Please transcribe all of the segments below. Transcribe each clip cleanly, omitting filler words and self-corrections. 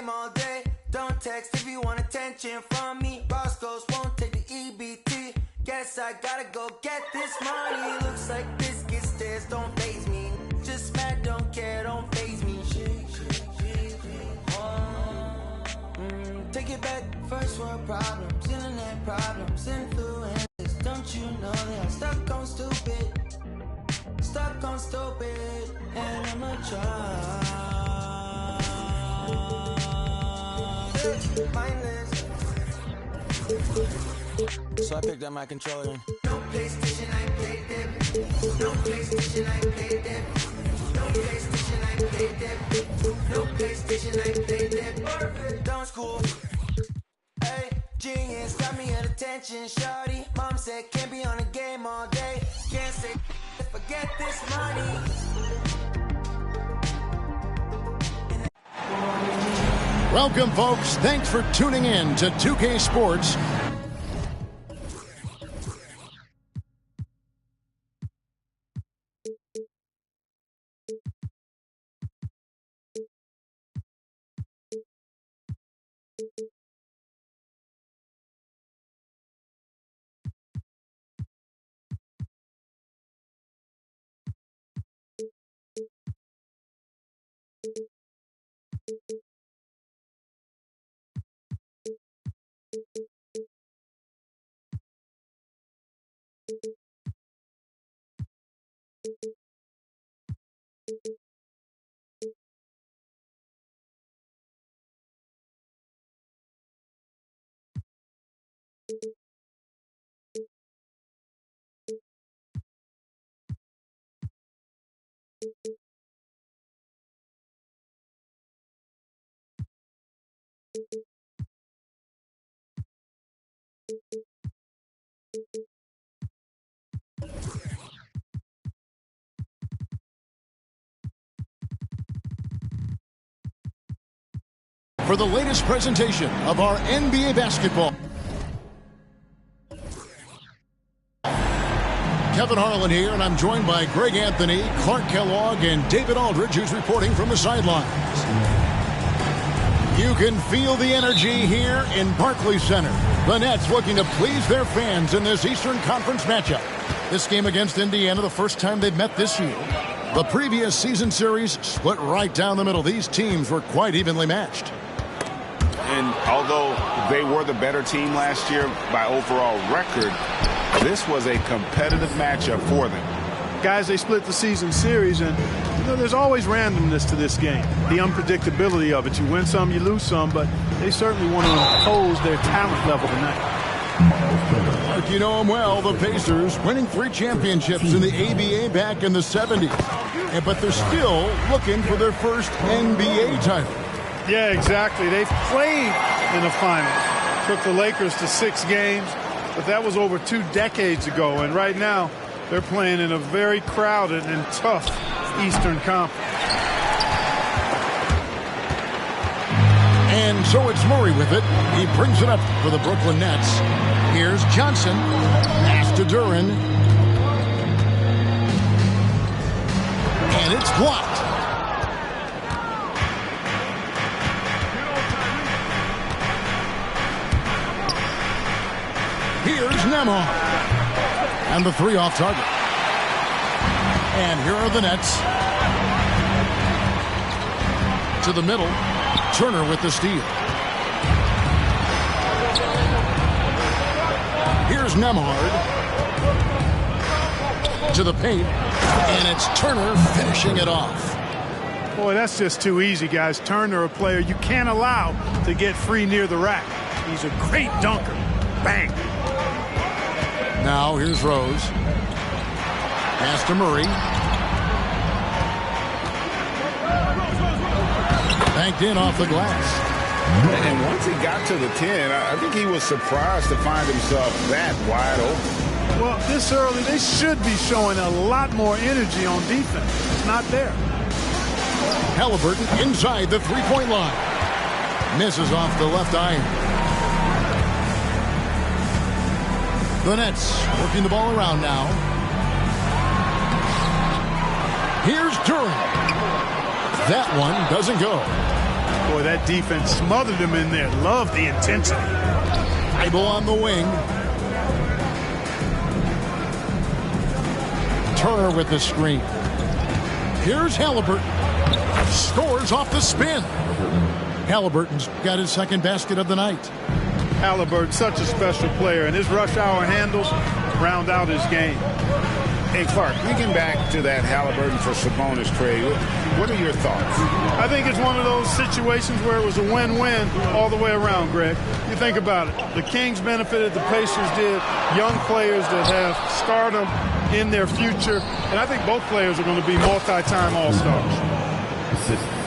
game all day. Don't text if you want attention from me. Roscoe's won't take the EBT. Guess I gotta go get this money. Looks like biscuit stairs don't faze me. Just mad, don't care, don't faze me. Take it back, first world problems, internet problems, influences. Don't you know that I'm stuck on stupid? Stuck on stupid, and I'm a child. Mindless. So I picked up my controller. No PlayStation, I played them. No PlayStation, I played them. No PlayStation, I played them. No PlayStation, I played them. Perfect. Don't school. Hey, genius, got me at attention, shawty. Mom said can't be on the game all day. Can't say forget this money. Welcome, folks. Thanks for tuning in to 2K Sports. For the latest presentation of our NBA basketball. Kevin Harlan here, and I'm joined by Greg Anthony, Clark Kellogg, and David Aldridge, who's reporting from the sidelines. You can feel the energy here in Barclays Center. The Nets looking to please their fans in this Eastern Conference matchup. This game against Indiana, the first time they've met this year. The previous season series split right down the middle. These teams were quite evenly matched. And although they were the better team last year by overall record, this was a competitive matchup for them. Guys, they split the season series, and you know, there's always randomness to this game. The unpredictability of it. You win some, you lose some, but they certainly want to impose their talent level tonight. Like you know them well, the Pacers winning 3 championships in the ABA back in the 70s. But they're still looking for their first NBA title. Yeah, exactly. They've played in the finals. Took the Lakers to 6 games, but that was over 2 decades ago. And right now, they're playing in a very crowded and tough Eastern Conference. And so it's Murray with it. He brings it up for the Brooklyn Nets. Here's Johnson. Pass to Duran. And it's blocked. Here's Nembhard. And the 3 off target. And here are the Nets. To the middle. Turner with the steal. Here's Nembhard. To the paint. And it's Turner finishing it off. Boy, that's just too easy, guys. Turner, a player you can't allow to get free near the rack. He's a great dunker. Bang. Now here's Rose. Pass to Murray. Banked in off the glass. And once he got to the 10, I think he was surprised to find himself that wide open. Well, this early, they should be showing a lot more energy on defense. It's not there. Halliburton inside the three-point line. Misses off the left iron. The Nets working the ball around now. Here's Duran. That one doesn't go. Boy, that defense smothered him in there. Love the intensity. Bible on the wing. Turner with the screen. Here's Halliburton. Scores off the spin. Halliburton's got his second basket of the night. Halliburton, such a special player, and his rush hour handles round out his game. Hey, Clark, thinking back to that Halliburton for Sabonis trade, what are your thoughts? I think it's one of those situations where it was a win-win all the way around, Greg. You think about it. The Kings benefited, the Pacers did. Young players that have stardom in their future. And I think both players are going to be multi-time All-Stars.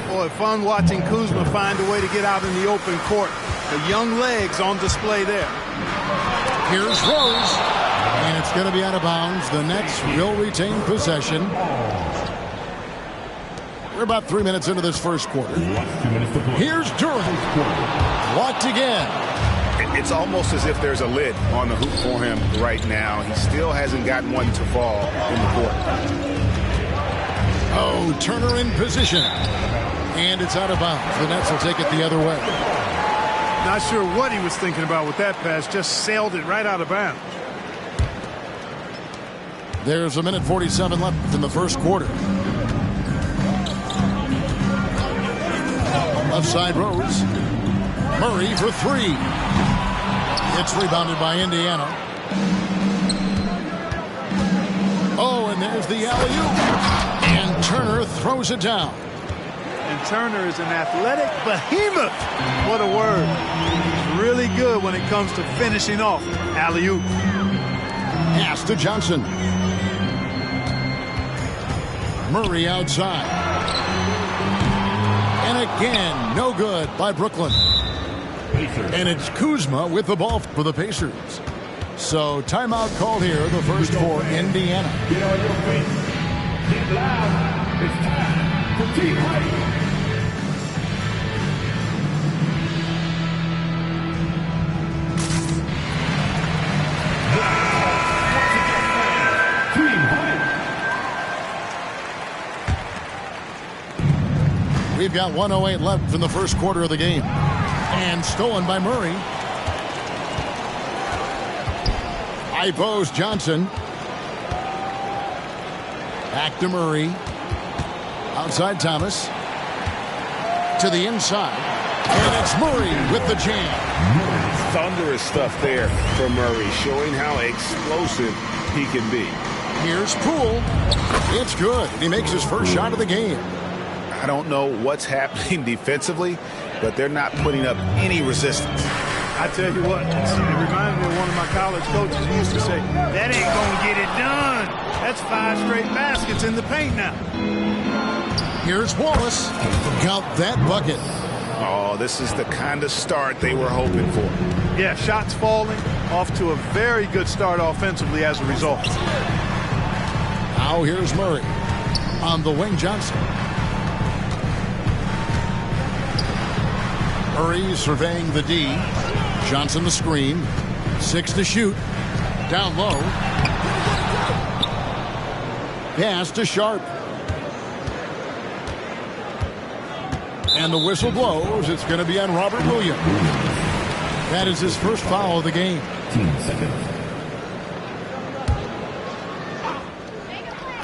Boy, fun watching Kuzma find a way to get out in the open court. The young legs on display there. Here's Rose. And it's going to be out of bounds. The Nets will retain possession. We're about 3 minutes into this first quarter. Here's Durham. Blocked again. It's almost as if there's a lid on the hoop for him right now. He still hasn't gotten one to fall in the court. Oh, Turner in position. And it's out of bounds. The Nets will take it the other way. Not sure what he was thinking about with that pass. Just sailed it right out of bounds. There's a minute 47 left in the first quarter. Left side Rose. Murray for three. It's rebounded by Indiana. Oh, and there's the alley-oop. And Turner throws it down. And Turner is an athletic behemoth. What a word. He's really good when it comes to finishing off. Alley-oop. Pass to Johnson. Murray outside. And again, no good by Brooklyn. And it's Kuzma with the ball for the Pacers. So timeout called here, the first for Indiana. Get on your feet. Get loud. It's time for team fight. We've got 1:08 left in the first quarter of the game. And stolen by Murray. High post Johnson. Back to Murray. Outside Thomas. To the inside. And it's Murray with the jam. Thunderous stuff there for Murray, showing how explosive he can be. Here's Poole. It's good. He makes his first shot of the game. I don't know what's happening defensively, but they're not putting up any resistance. I tell you what, it reminds me of one of my college coaches who used to say, that ain't going to get it done. That's 5 straight baskets in the paint now. Here's Wallace. Got that bucket. Oh, this is the kind of start they were hoping for. Yeah, shots falling, off to a very good start offensively as a result. Now here's Murray. On the wing, Johnson. Murray surveying the D. Johnson the screen. 6 to shoot. Down low. Pass to Sharp. And the whistle blows. It's going to be on Robert Williams. That is his first foul of the game. 10 seconds.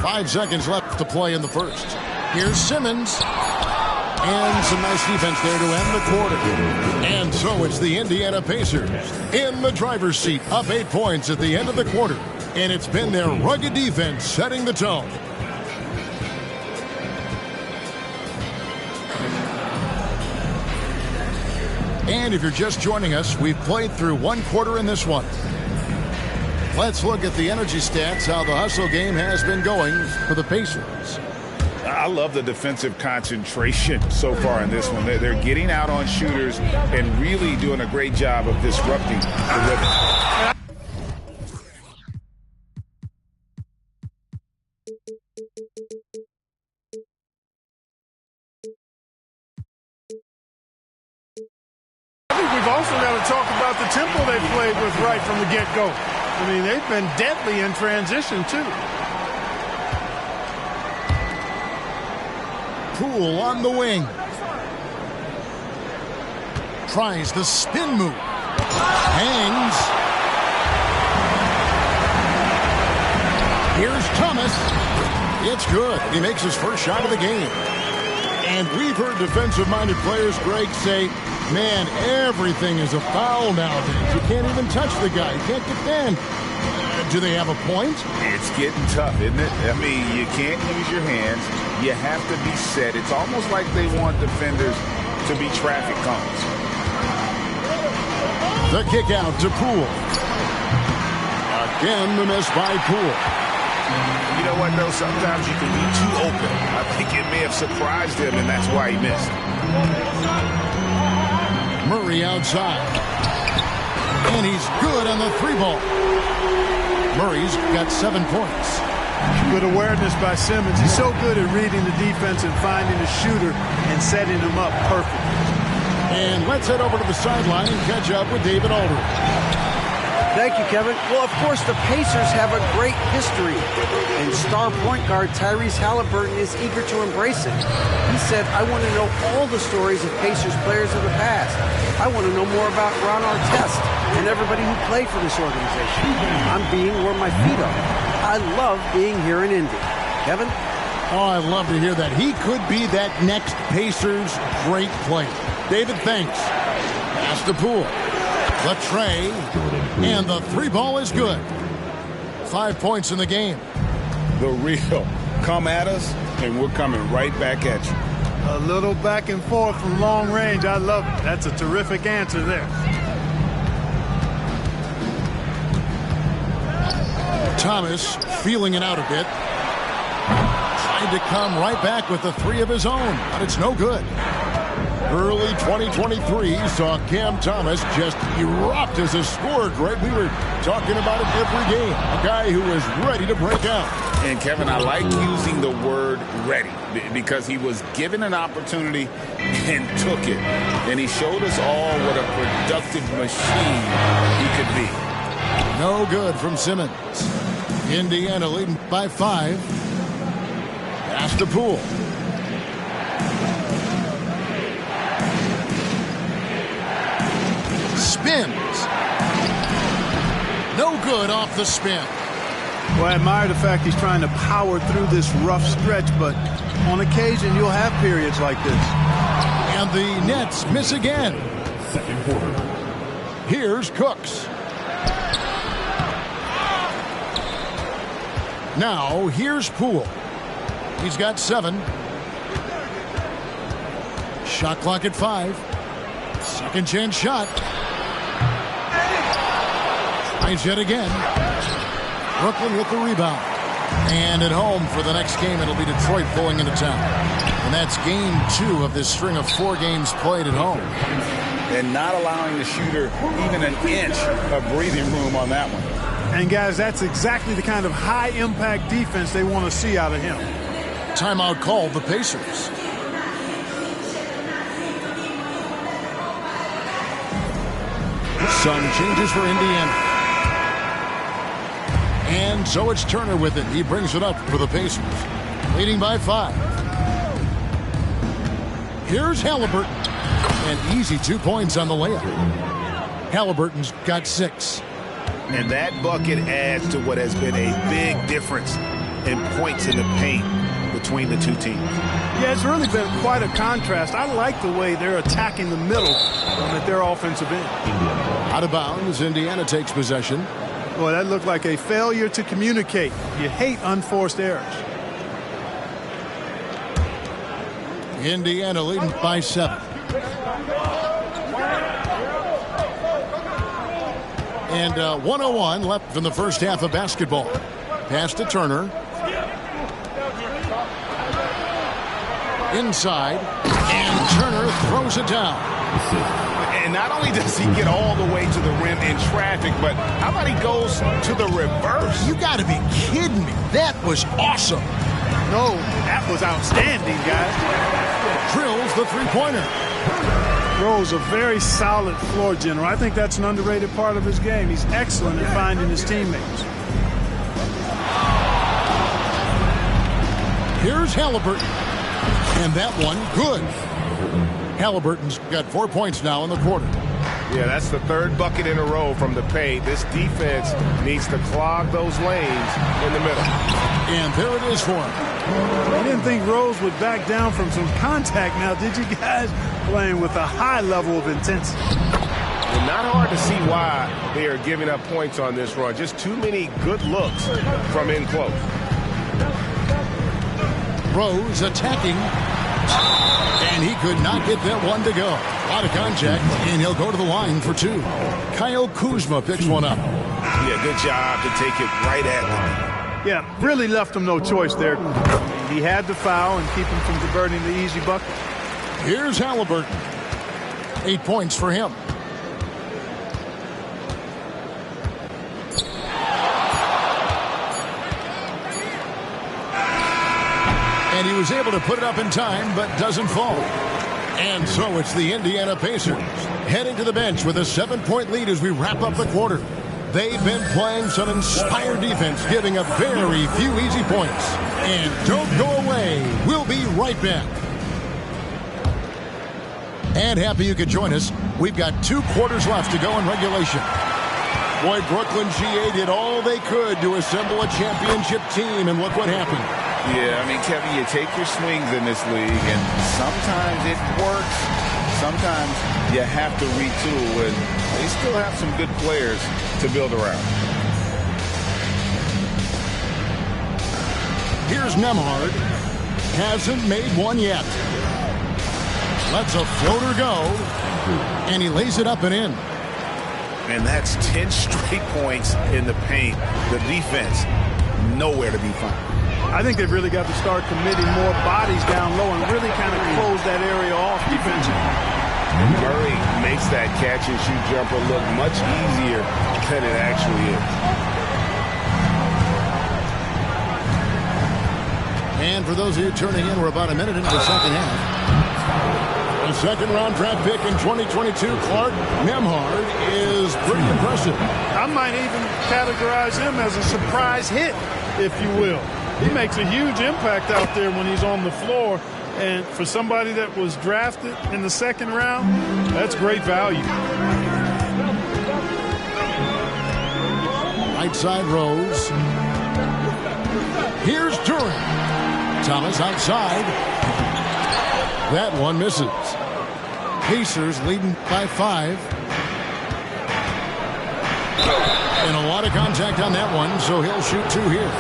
5 seconds left to play in the first. Here's Simmons. And some nice defense there to end the quarter. And so it's the Indiana Pacers in the driver's seat, up 8 points at the end of the quarter. And it's been their rugged defense setting the tone. And if you're just joining us, we've played through 1 quarter in this one. Let's look at the energy stats, how the hustle game has been going for the Pacers. I love the defensive concentration so far in this one. They're getting out on shooters and really doing a great job of disrupting the rhythm. I think we've also got to talk about the tempo they played with right from the get-go. I mean, they've been deadly in transition, too. Poole on the wing. Tries the spin move. Hangs. Here's Thomas. It's good. He makes his first shot of the game. And we've heard defensive-minded players, Greg, say, man, everything is a foul nowadays. You can't even touch the guy. You can't defend. Do they have a point? It's getting tough, isn't it? I mean, you can't use your hands. You have to be set. It's almost like they want defenders to be traffic cones. The kick out to Poole. Again, the miss by Poole. You know what, though? Sometimes you can be too open. I think it may have surprised him, and that's why he missed. Murray outside. And he's good on the 3-ball. Murray's got 7 points. Good awareness by Simmons. He's so good at reading the defense and finding a shooter and setting him up perfectly. And let's head over to the sideline and catch up with David Aldridge. Thank you, Kevin. Well, of course, the Pacers have a great history, and star point guard Tyrese Halliburton is eager to embrace it. He said, I want to know all the stories of Pacers players of the past. I want to know more about Ron Artest and everybody who played for this organization. I'm being where my feet are. I love being here in Indy. Kevin? Oh, I love to hear that. He could be that next Pacers great player. David, thanks. Pass to Poole. The tray, and the 3-ball is good. 5 points in the game. The real. Come at us, and we're coming right back at you. A little back and forth from long range. I love it. That's a terrific answer there. Thomas feeling it out a bit. Trying to come right back with the 3 of his own, but it's no good. Early 2023 saw Cam Thomas just erupt as a scorer, Greg. We were talking about it every game. A guy who was ready to break out. And, Kevin, I like using the word ready because he was given an opportunity and took it. And he showed us all what a productive machine he could be. No good from Simmons. Indiana leading by 5. Pass to Poole. Spins. No good off the spin. Well, I admire the fact he's trying to power through this rough stretch, but on occasion you'll have periods like this. And the Nets miss again. Second quarter. Here's Cooks. Now, here's Poole. He's got 7. Shot clock at 5. Second chance shot. Tries yet again. Brooklyn with the rebound. And at home for the next game, it'll be Detroit pulling into town. And that's game 2 of this string of 4 games played at home. And not allowing the shooter even an inch of breathing room on that one. And, guys, that's exactly the kind of high-impact defense they want to see out of him. Timeout called the Pacers. Sun changes for Indiana. And so it's Turner with it. He brings it up for the Pacers. Leading by 5. Here's Halliburton. An easy 2 points on the layup. Halliburton's got 6. And that bucket adds to what has been a big difference in points in the paint between the two teams. Yeah, it's really been quite a contrast. I like the way they're attacking the middle at their offensive end. Out of bounds, Indiana takes possession. Boy, that looked like a failure to communicate. You hate unforced errors. Indiana leading by 7. And 1:01 left in the first half of basketball. Pass to Turner. Inside. And Turner throws it down. And not only does he get all the way to the rim in traffic, but how about he goes to the reverse? You got to be kidding me. That was awesome. No, that was outstanding, guys. Drills the three-pointer. Rose, a very solid floor general. I think that's an underrated part of his game. He's excellent at finding his teammates. Here's Halliburton. And that one, good. Halliburton's got 4 points now in the quarter. Yeah, that's the third bucket in a row from the paint. This defense needs to clog those lanes in the middle. And there it is for him. I didn't think Rose would back down from some contact now, did you guys? Playing with a high level of intensity. Well, not hard to see why they are giving up points on this run. Just too many good looks from in close. Rose attacking. And he could not get that one to go. A lot of contact, and he'll go to the line for two. Kyle Kuzma picks one up. Yeah, good job to take it right at them. Yeah, really left him no choice there. He had to foul and keep him from diverting the easy bucket. Here's Halliburton. 8 points for him. And he was able to put it up in time, but doesn't fall. And so it's the Indiana Pacers heading to the bench with a 7-point lead as we wrap up the quarter. They've been playing some inspired defense, giving up very few easy points. And don't go away. We'll be right back. And happy you could join us. We've got 2 quarters left to go in regulation. Boy, Brooklyn GA did all they could to assemble a championship team, and look what happened. Yeah, I mean, Kevin, you take your swings in this league, and sometimes it works. Sometimes you have to retool, and they still have some good players to build around. Here's Nembhard. Hasn't made one yet. Lets a floater go, and he lays it up and in. And that's 10 straight points in the paint. The defense, nowhere to be found. I think they've really got to start committing more bodies down low and really kind of close that area off defensively. Murray makes that catch-and-shoot jumper look much easier than it actually is. And for those of you turning in, we're about a minute into the second half. A second-round draft pick in 2022, Clark Nembhard, is pretty impressive. I might even categorize him as a surprise hit, if you will. He makes a huge impact out there when he's on the floor. And for somebody that was drafted in the second round, that's great value. Right side Rose. Here's Durant. Thomas outside. That one misses. Pacers leading by 5. And a lot of contact on that one, so he'll shoot 2 here.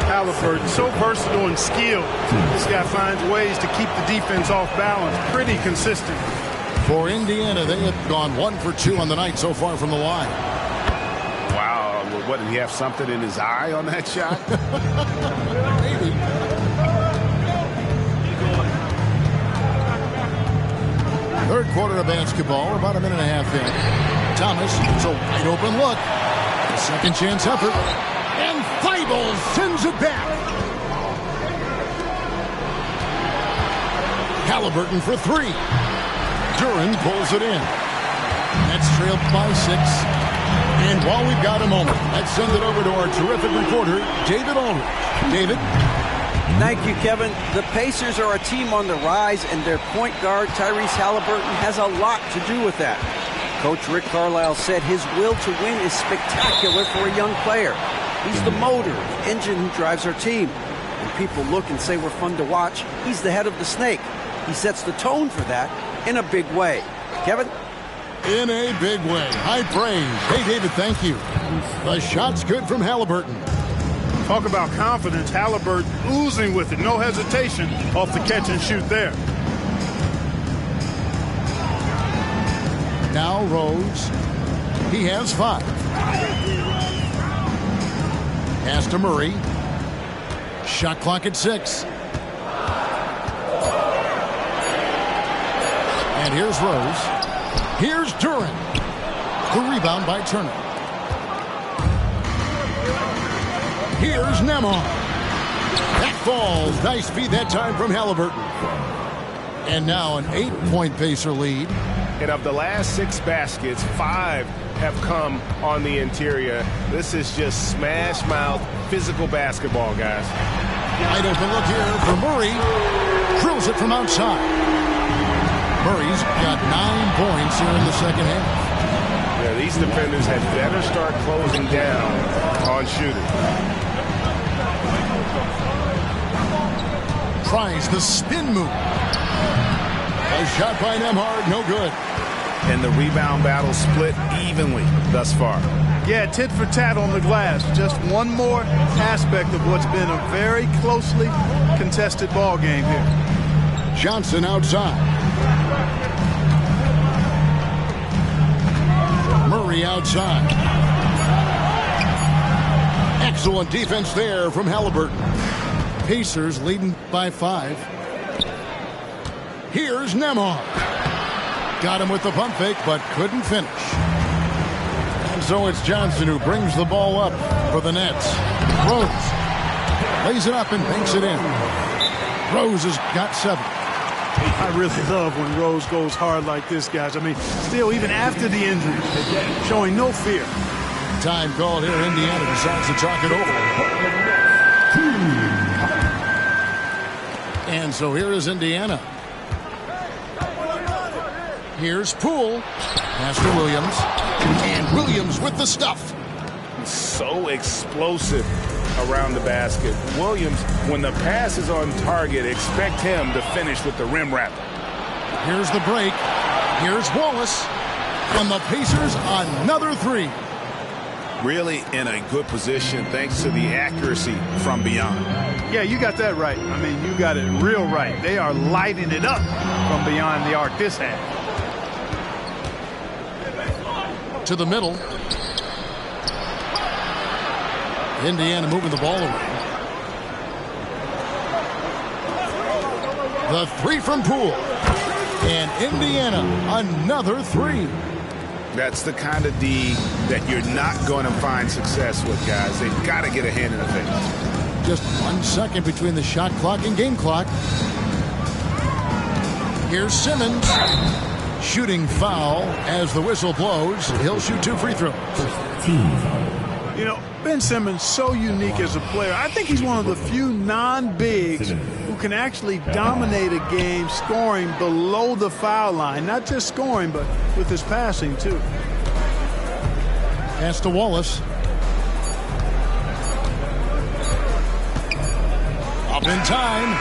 Halliburton, so versatile and skilled. This guy finds ways to keep the defense off balance. Pretty consistent. For Indiana, they have gone 1 for 2 on the night so far from the line. Wow, what, did he have something in his eye on that shot? Maybe. Third quarter of basketball. We're about a minute and a half in. Thomas, it's a wide open look. A second chance effort. And Thibault sends it back. Halliburton for 3. Durant pulls it in. That's trailed by 6. And while we've got a moment, let's send it over to our terrific reporter, David Aldridge. David? Thank you, Kevin. The Pacers are a team on the rise, and their point guard, Tyrese Halliburton, has a lot to do with that. Coach Rick Carlisle said his will to win is spectacular for a young player. He's the motor, the engine who drives our team. When people look and say we're fun to watch, he's the head of the snake. He sets the tone for that in a big way. Kevin? In a big way. High praise. Hey, David, thank you. The shot's good from Halliburton. Talk about confidence. Halliburton oozing with it. No hesitation off the catch and shoot there. Now Rose. He has 5. Pass to Murray. Shot clock at 6. And here's Rose. Here's Durant. The rebound by Turner. Here's Nembhard. That falls. Nice feed that time from Halliburton. And now an 8-point Pacer lead. And of the last 6 baskets, 5 have come on the interior. This is just smash mouth physical basketball, guys. Wide open look here for Murray. Drills it from outside. Murray's got 9 points here in the second half. Yeah, these defenders had better start closing down on shooters. Tries the spin move. A shot by Nembhard, no good. And the rebound battle split evenly thus far. Yeah, tit for tat on the glass. Just one more aspect of what's been a very closely contested ball game here. Johnson outside. Murray outside. Excellent defense there from Halliburton. Pacers leading by 5. Here's Nembhard. Got him with the pump fake, but couldn't finish. And so it's Johnson who brings the ball up for the Nets. Rose lays it up and banks it in. Rose has got 7. I really love when Rose goes hard like this, guys. I mean, still, even after the injury, showing no fear. Time called here. Indiana decides to talk it over. And so here is Indiana. Here's Poole. Pass to Williams. And Williams with the stuff. So explosive around the basket. Williams, when the pass is on target, expect him to finish with the rim wrap. Here's the break. Here's Wallace. And the Pacers another 3. Really in a good position thanks to the accuracy from beyond. Yeah, you got that right. I mean, you got it real right. They are lighting it up from beyond the arc this half. To the middle. Indiana moving the ball away. The 3 from Poole. And Indiana another 3. That's the kind of D that you're not going to find success with, guys. They've got to get a hand in the face. Just 1 second between the shot clock and game clock. Here's Simmons. Shooting foul as the whistle blows. He'll shoot 2 free throws. You know, Ben Simmons, so unique as a player. I think he's one of the few non-bigs who can actually dominate a game scoring below the foul line. Not just scoring, but with his passing, too. Pass to Wallace. Up in time.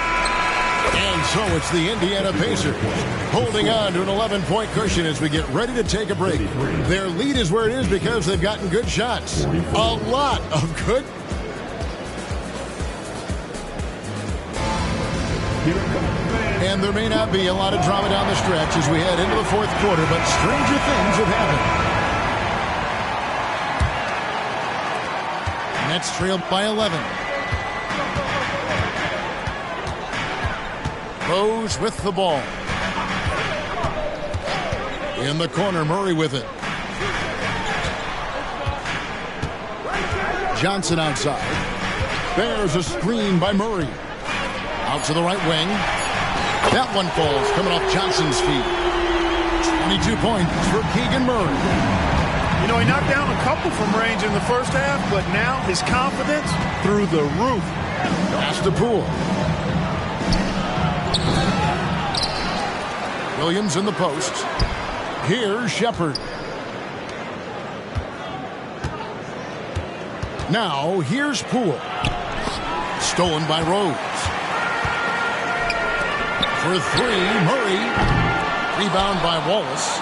And so it's the Indiana Pacers holding on to an 11-point cushion as we get ready to take a break. Their lead is where it is because they've gotten good shots. A lot of good. And there may not be a lot of drama down the stretch as we head into the 4th quarter, but stranger things have happened. Nets trailed by 11. Rose with the ball. In the corner, Murray with it. Johnson outside. There's a screen by Murray. Out to the right wing. That one falls, coming off Johnson's feet. 22 points for Keegan Murray. You know, he knocked down a couple from range in the first half, but now his confidence through the roof. Pass to Poole. Williams in the post. Here's Shepard. Now here's Poole. Stolen by Rose. For 3, Murray. Rebound by Wallace.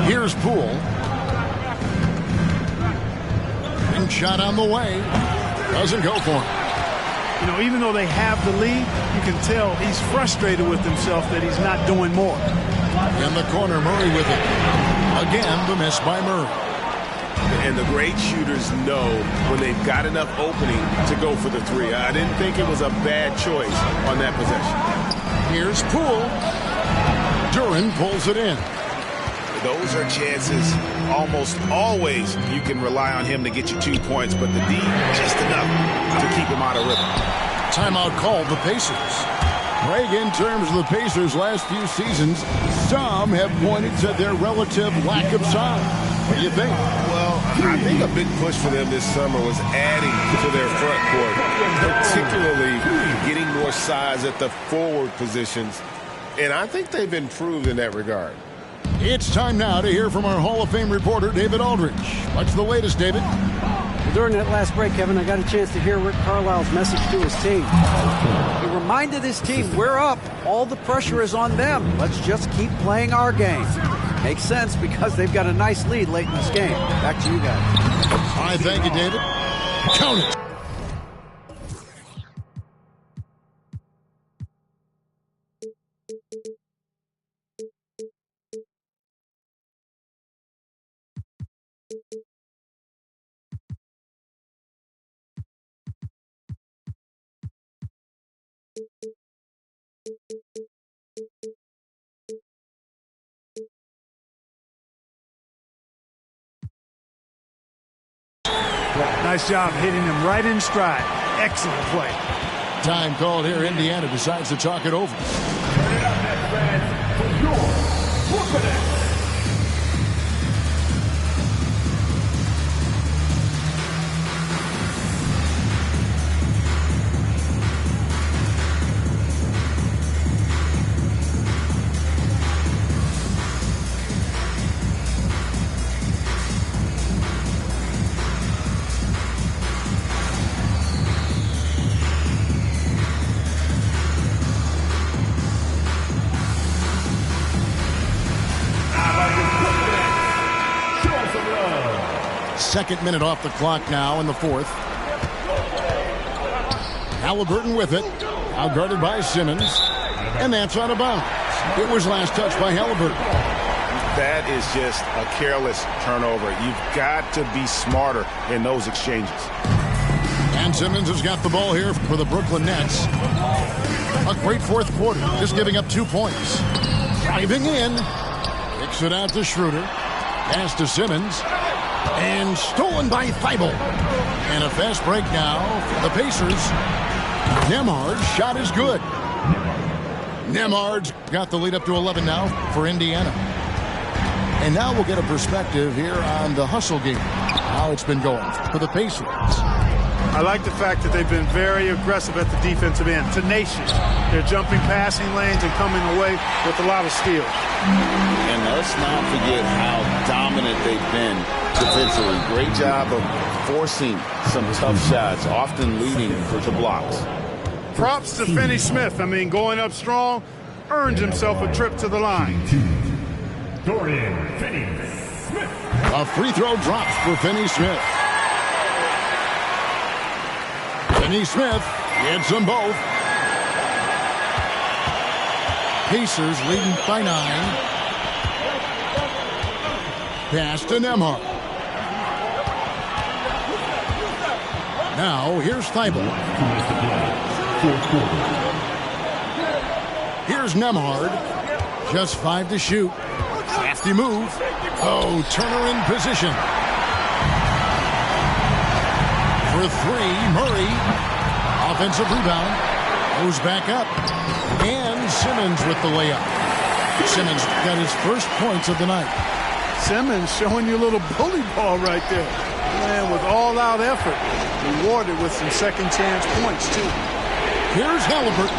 Here's Poole. And shot on the way. Doesn't go for him. You know, even though they have the lead, you can tell he's frustrated with himself that he's not doing more. In the corner, Murray with it. Again, the miss by Murray. And the great shooters know when they've got enough opening to go for the 3. I didn't think it was a bad choice on that possession. Here's Poole. Duran pulls it in. Those are chances almost always you can rely on him to get you 2 points, but the D just enough to keep him out of rhythm. Timeout called the Pacers. Greg, in terms of the Pacers' last few seasons, some have pointed to their relative lack of size. What do you think? Well, I think a big push for them this summer was adding to their front court, particularly getting more size at the forward positions. And I think they've improved in that regard. It's time now to hear from our Hall of Fame reporter, David Aldridge. What's the latest, David? Well, during that last break, Kevin, I got a chance to hear Rick Carlisle's message to his team. He reminded his team, we're up. All the pressure is on them. Let's just keep playing our game. Makes sense because they've got a nice lead late in this game. Back to you guys. I thank you, David. Count it. Nice job hitting him right in stride. Excellent play. Time called here. Indiana decides to talk it over. Second minute off the clock now in the fourth. Halliburton with it. Now guarded by Simmons. And that's out of bounds. It was last touched by Halliburton. That is just a careless turnover. You've got to be smarter in those exchanges. And Simmons has got the ball here for the Brooklyn Nets. A great fourth quarter, just giving up 2 points. Driving in. Kicks it out to Schroeder. Pass to Simmons. And stolen by Thibault. And a fast break now for the Pacers. Nembhard's shot is good. Nembhard's got the lead up to 11 now for Indiana. And now we'll get a perspective here on the hustle game. How it's been going for the Pacers. I like the fact that they've been very aggressive at the defensive end. Tenacious. They're jumping passing lanes and coming away with a lot of steals. And let's not forget how dominant they've been defensively. Great job of forcing some tough shots, often leading to blocks. Props to Finney Smith. I mean, going up strong, earned himself a trip to the line. Dorian Finney-Smith. A free throw drops for Finney Smith. Finney Smith hits them both. Pacers leading by 9. Pass to Nembhard. Now here's Thibault. Here's Nembhard. Just 5 to shoot. Crafty move. Oh, Turner in position. For 3, Murray. Offensive rebound. Goes back up. And Simmons with the layup. Simmons got his first points of the night. Simmons showing you a little bully ball right there. Man, with all-out effort. Rewarded with some second-chance points, too. Here's Halliburton.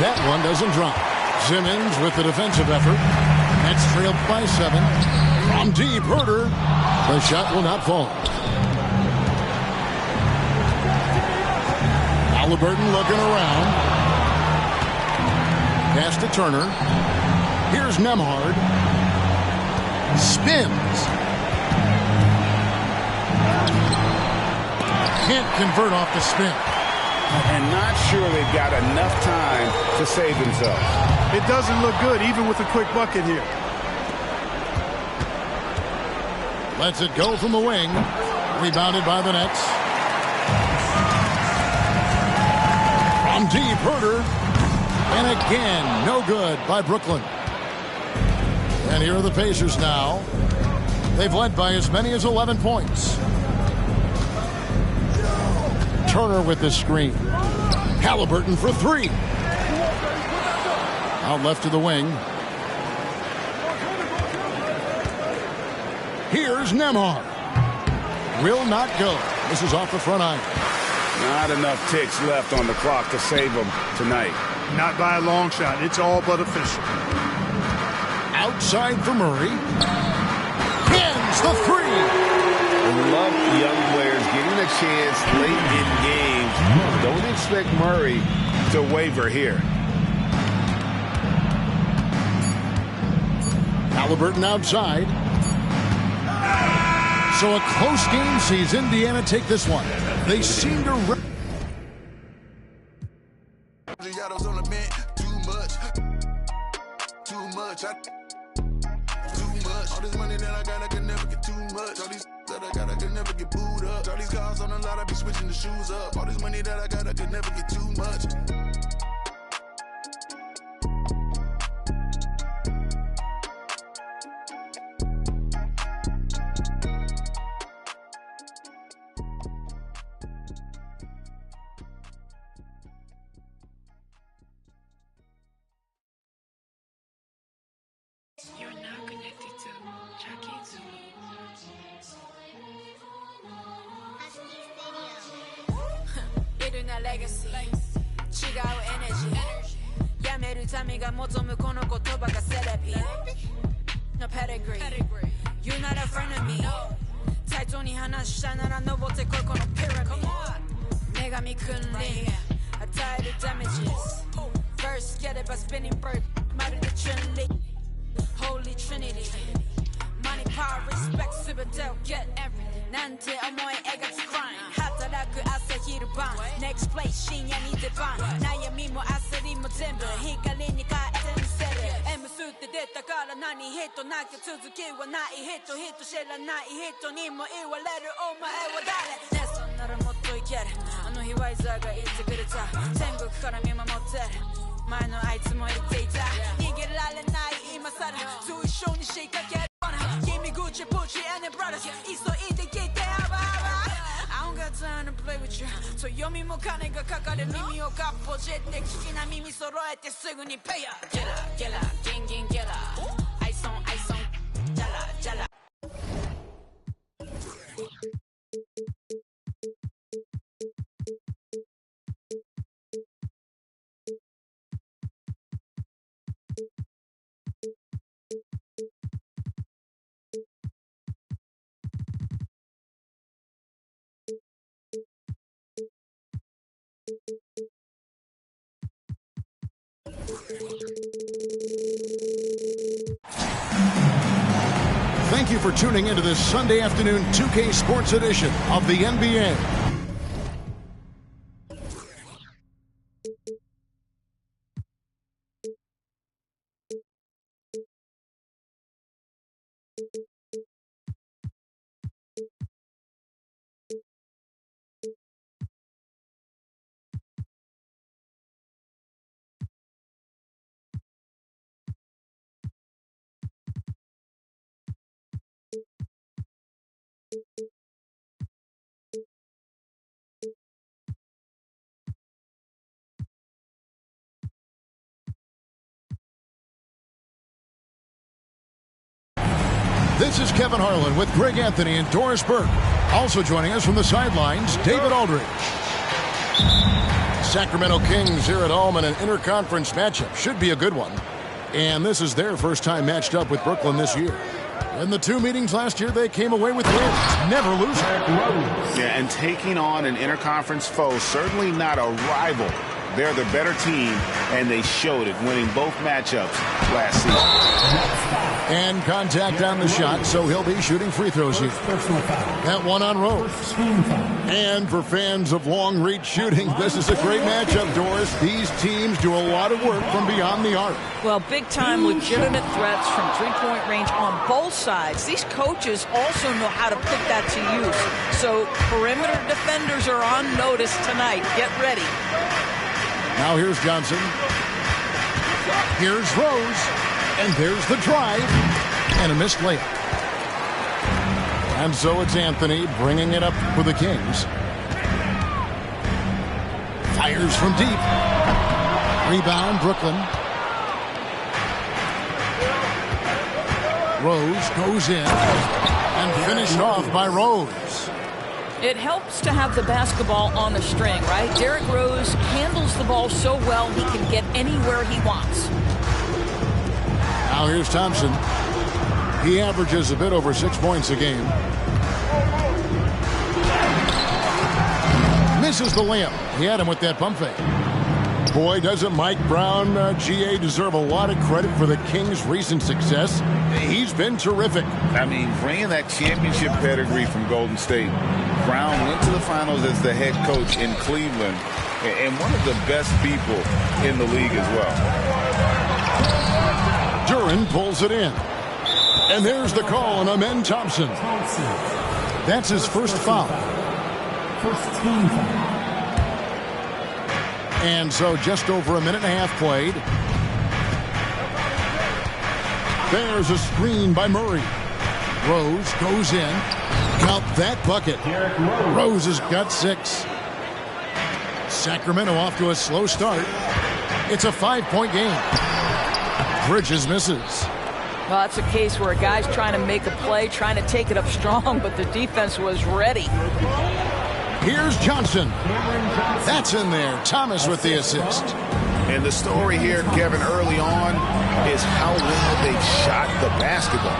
That one doesn't drop. Simmons with the defensive effort. That's trailed by 7. From deep, Herter. The shot will not fall. Halliburton looking around. Pass to Turner. Here's Nembhard. Spins. Can't convert off the spin. And not sure they've got enough time to save themselves. It doesn't look good, even with a quick bucket here. Lets it go from the wing. Rebounded by the Nets. From deep, Herter. And again, no good by Brooklyn. And here are the Pacers now. They've led by as many as 11 points. Turner with the screen. Halliburton for 3. Out left to the wing. Here's Nemar. Will not go. This is off the front iron. Not enough ticks left on the clock to save him tonight. Not by a long shot. It's all but official. Outside for Murray. Hands the three. I love young players getting a chance late in games. Don't expect Murray to waver here. Halliburton outside. So a close game sees Indiana take this one. They seem to... On the bench, too much. All this money that I got, I can never get too much. All these that I got, I can never get booed up. All these cars on the lot, I be switching the shoes up. All this money that I got, I can never get too much. You're now connected to Jackie Zulu. 이루나 legacy, 違う energy. やめるためが望むこの言葉がセレビ. No pedigree, you're not a friend of me. 対等に話したなら登ってこいこのピラミッド. 女神君臨、与える damages. First get it by spinning bird, まるで Trinity. Holy Trinity, money, power, respect, すべてを get everything. なんて思い描く crime. 働く朝昼晩 Next place 深夜に出番悩みも焦りも全部光に変えてみせる M 数って出たから何人なきゃ続きはない人知らない人にも言われるお前は誰ねそんならもっといけるあの日ワイザーが言ってくれた天国から見守ってる前のあいつも言っていた逃げられない今さらと一緒に仕掛ける君Gucci Pucci and the brothers 急いで聞いてI don't got time to play with you そう読みも金がかかる耳をかっぽじって聞きな耳揃えてすぐにペイヤー Get up, get up, ギンギン Get up Ice on, ice on ジャラジャラThank you for tuning into this Sunday afternoon 2K Sports edition of the NBA. This is Kevin Harlan with Greg Anthony and Doris Burke. Also joining us from the sidelines, David Aldridge. Sacramento Kings here at home in an interconference matchup. Should be a good one. And this is their first time matched up with Brooklyn this year. In the two meetings last year, they came away with wins, never losing. Yeah, and taking on an interconference foe, certainly not a rival. They're the better team, and they showed it, winning both matchups last season. And contact on the shot, so he'll be shooting free throws here. That one on Rose. And for fans of long-reach shooting, this is a great matchup, Doris. These teams do a lot of work from beyond the arc. Well, big-time legitimate threats from three-point range on both sides. These coaches also know how to put that to use. So perimeter defenders are on notice tonight. Get ready. Now here's Johnson. Here's Rose. And there's the drive. And a missed layup. And so it's Anthony bringing it up for the Kings. Fires from deep. Rebound, Brooklyn. Rose goes in. And finished off by Rose. It helps to have the basketball on the string, right? Derrick Rose handles the ball so well he can get anywhere he wants. Now here's Thompson. He averages a bit over 6 points a game. Misses the layup. He had him with that pump fake. Boy, doesn't Mike Brown, GA, deserve a lot of credit for the Kings' recent success. He's been terrific. I mean, bringing that championship pedigree from Golden State. Brown went to the finals as the head coach in Cleveland and one of the best people in the league as well. Duren pulls it in. And there's the call on Amen Thompson. That's his first foul. First team foul. And so just over a minute and a half played. There's a screen by Murray. Rose goes in. Count that bucket. Rose has got 6. Sacramento off to a slow start. It's a 5-point game. Bridges misses. Well, that's a case where a guy's trying to make a play, trying to take it up strong, but the defense was ready. Here's Johnson. That's in there. Thomas with the assist. And the story here, Kevin, early on is how well they've shot the basketball.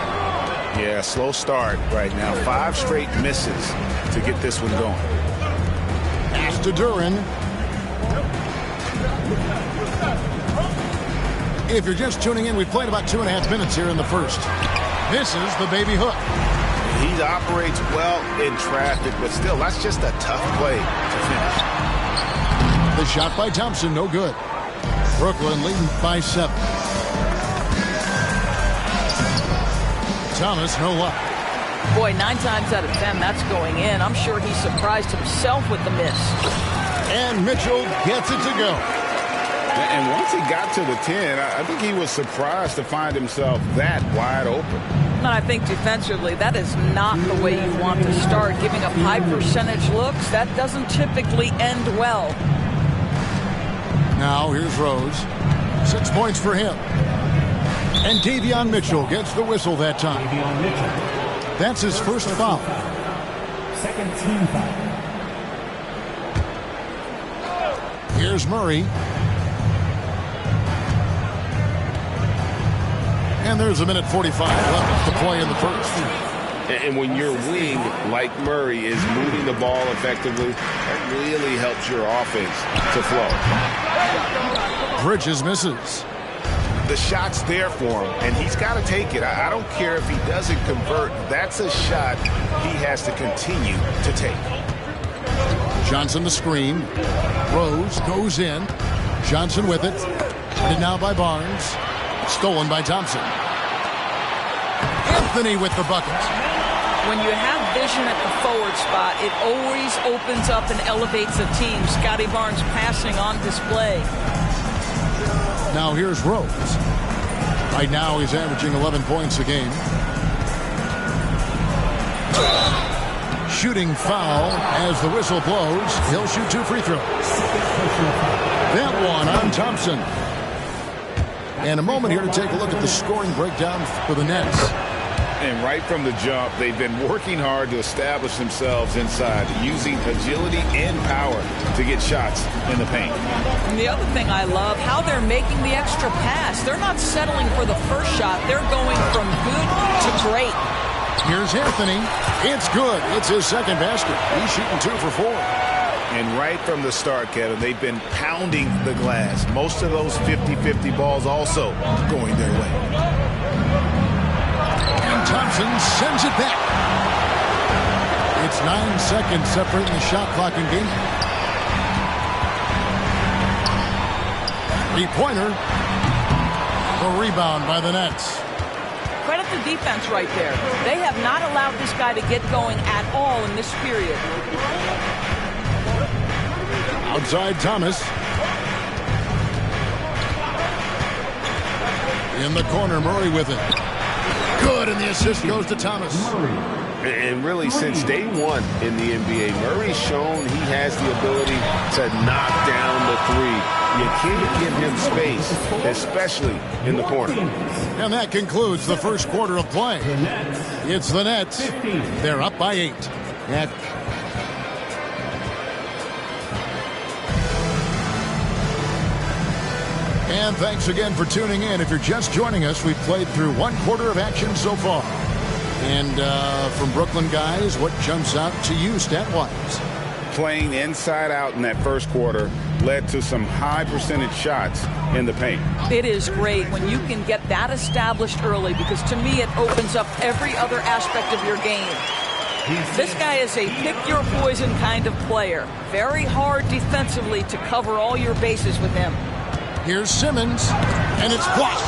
Yeah, slow start right now. 5 straight misses to get this one going. Pass to Duren. If you're just tuning in, we've played about 2.5 minutes here in the first. Misses the baby hook. He operates well in traffic, but still, that's just a tough play to finish. The shot by Thompson, no good. Brooklyn leading by 7. Thomas, no luck. Boy, 9 times out of 10, that's going in. I'm sure he surprised himself with the miss. And Mitchell gets it to go. And once he got to the 10, I think he was surprised to find himself that wide open. And I think defensively, that is not the way you want to start. Giving up high percentage looks, that doesn't typically end well. Now here's Rose. 6 points for him. And Davion Mitchell gets the whistle that time. Davion Mitchell. That's his first foul. Second team foul. Here's Murray. And there's a minute 45 left to play in the first. And when your wing, like Murray, is moving the ball effectively, that really helps your offense to flow. Bridges misses. The shot's there for him, and he's got to take it. I don't care if he doesn't convert. That's a shot he has to continue to take. Johnson the screen. Rose goes in. Johnson with it. And now by Barnes. Stolen by Thompson. Anthony with the bucket. When you have vision at the forward spot, it always opens up and elevates a team. Scotty Barnes passing on display. Now here's Rose. Right now he's averaging 11 points a game. Shooting foul as the whistle blows. He'll shoot 2 free throws. That one on Thompson. And a moment here to take a look at the scoring breakdown for the Nets. And right from the jump, they've been working hard to establish themselves inside, using agility and power to get shots in the paint. And the other thing I love, how they're making the extra pass. They're not settling for the first shot. They're going from good to great. Here's Anthony. It's good. It's his second basket. He's shooting 2 for 4. And right from the start, Kevin, they've been pounding the glass. Most of those 50-50 balls also going their way. And Thompson sends it back. It's 9 seconds separating the shot clock and game. 3-pointer. The rebound by the Nets. Credit the defense right there. They have not allowed this guy to get going at all in this period. Outside Thomas. In the corner, Murray with it. Good, and the assist goes to Thomas. And really, since day one in the NBA, Murray's shown he has the ability to knock down the three. You can't give him space, especially in the corner. And that concludes the first quarter of play. It's the Nets. They're up by 8. And thanks again for tuning in. If you're just joining us, we've played through one quarter of action so far. And from Brooklyn guys, what jumps out to you stat-wise? Playing inside out in that first quarter led to some high percentage shots in the paint. It is great when you can get that established early, because to me it opens up every other aspect of your game. This guy is a pick-your-poison kind of player. Very hard defensively to cover all your bases with him. Here's Simmons, and it's blocked.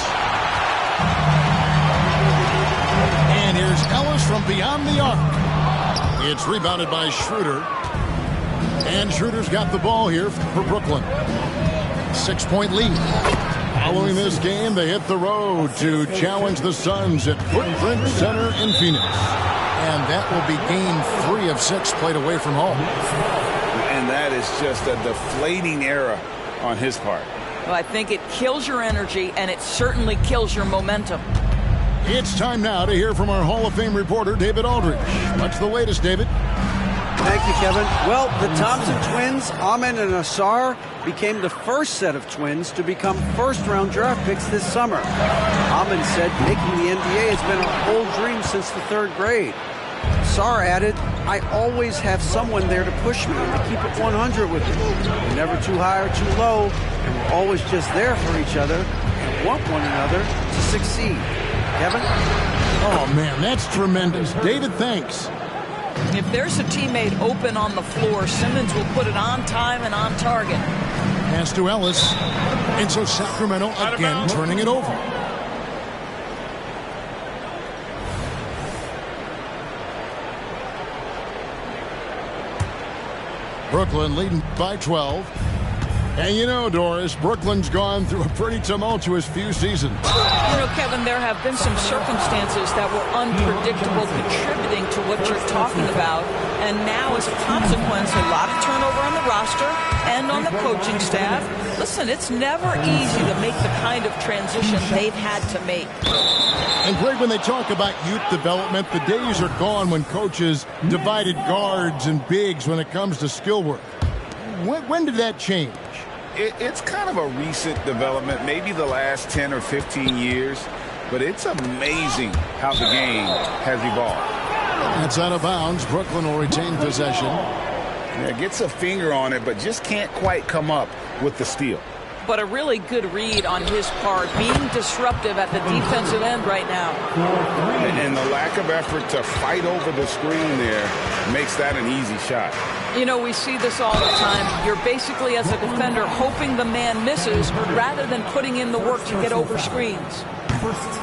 And here's Ellis from beyond the arc. It's rebounded by Schroeder. And Schroeder's got the ball here for Brooklyn. 6-point lead. Following this game, they hit the road to challenge the Suns at Footprint Center in Phoenix. And that will be game 3 of 6 played away from home. And that is just a deflating era on his part. Well, I think it kills your energy, and it certainly kills your momentum. It's time now to hear from our Hall of Fame reporter, David Aldridge. What's the latest, David? Thank you, Kevin. Well, the Thompson twins, Amen and Asar, became the first set of twins to become first-round draft picks this summer. Amen said making the NBA has been a whole dream since the 3rd grade. Asar added, I always have someone there to push me and to keep it 100 with me. We're never too high or too low, and we're always just there for each other and want one another to succeed. Kevin? Oh, man, that's tremendous. David, thanks. If there's a teammate open on the floor, Simmons will put it on time and on target. Pass to Ellis. And so Sacramento again turning it over. Brooklyn leading by 12. And you know, Doris, Brooklyn's gone through a pretty tumultuous few seasons. You know, Kevin, there have been some circumstances that were unpredictable contributing to what you're talking about. And now, as a consequence, a lot of turnover on the roster and on the coaching staff. Listen, it's never easy to make the kind of transition they've had to make. And Greg, when they talk about youth development, the days are gone when coaches divided guards and bigs when it comes to skill work. When did that change? It's kind of a recent development, maybe the last 10 or 15 years, but it's amazing how the game has evolved. That's out of bounds. Brooklyn will retain possession. Yeah, gets a finger on it, but just can't quite come up with the steal. But a really good read on his part, being disruptive at the defensive end right now. And the lack of effort to fight over the screen there makes that an easy shot. You know, we see this all the time. You're basically, as a defender, hoping the man misses rather than putting in the work to get over screens.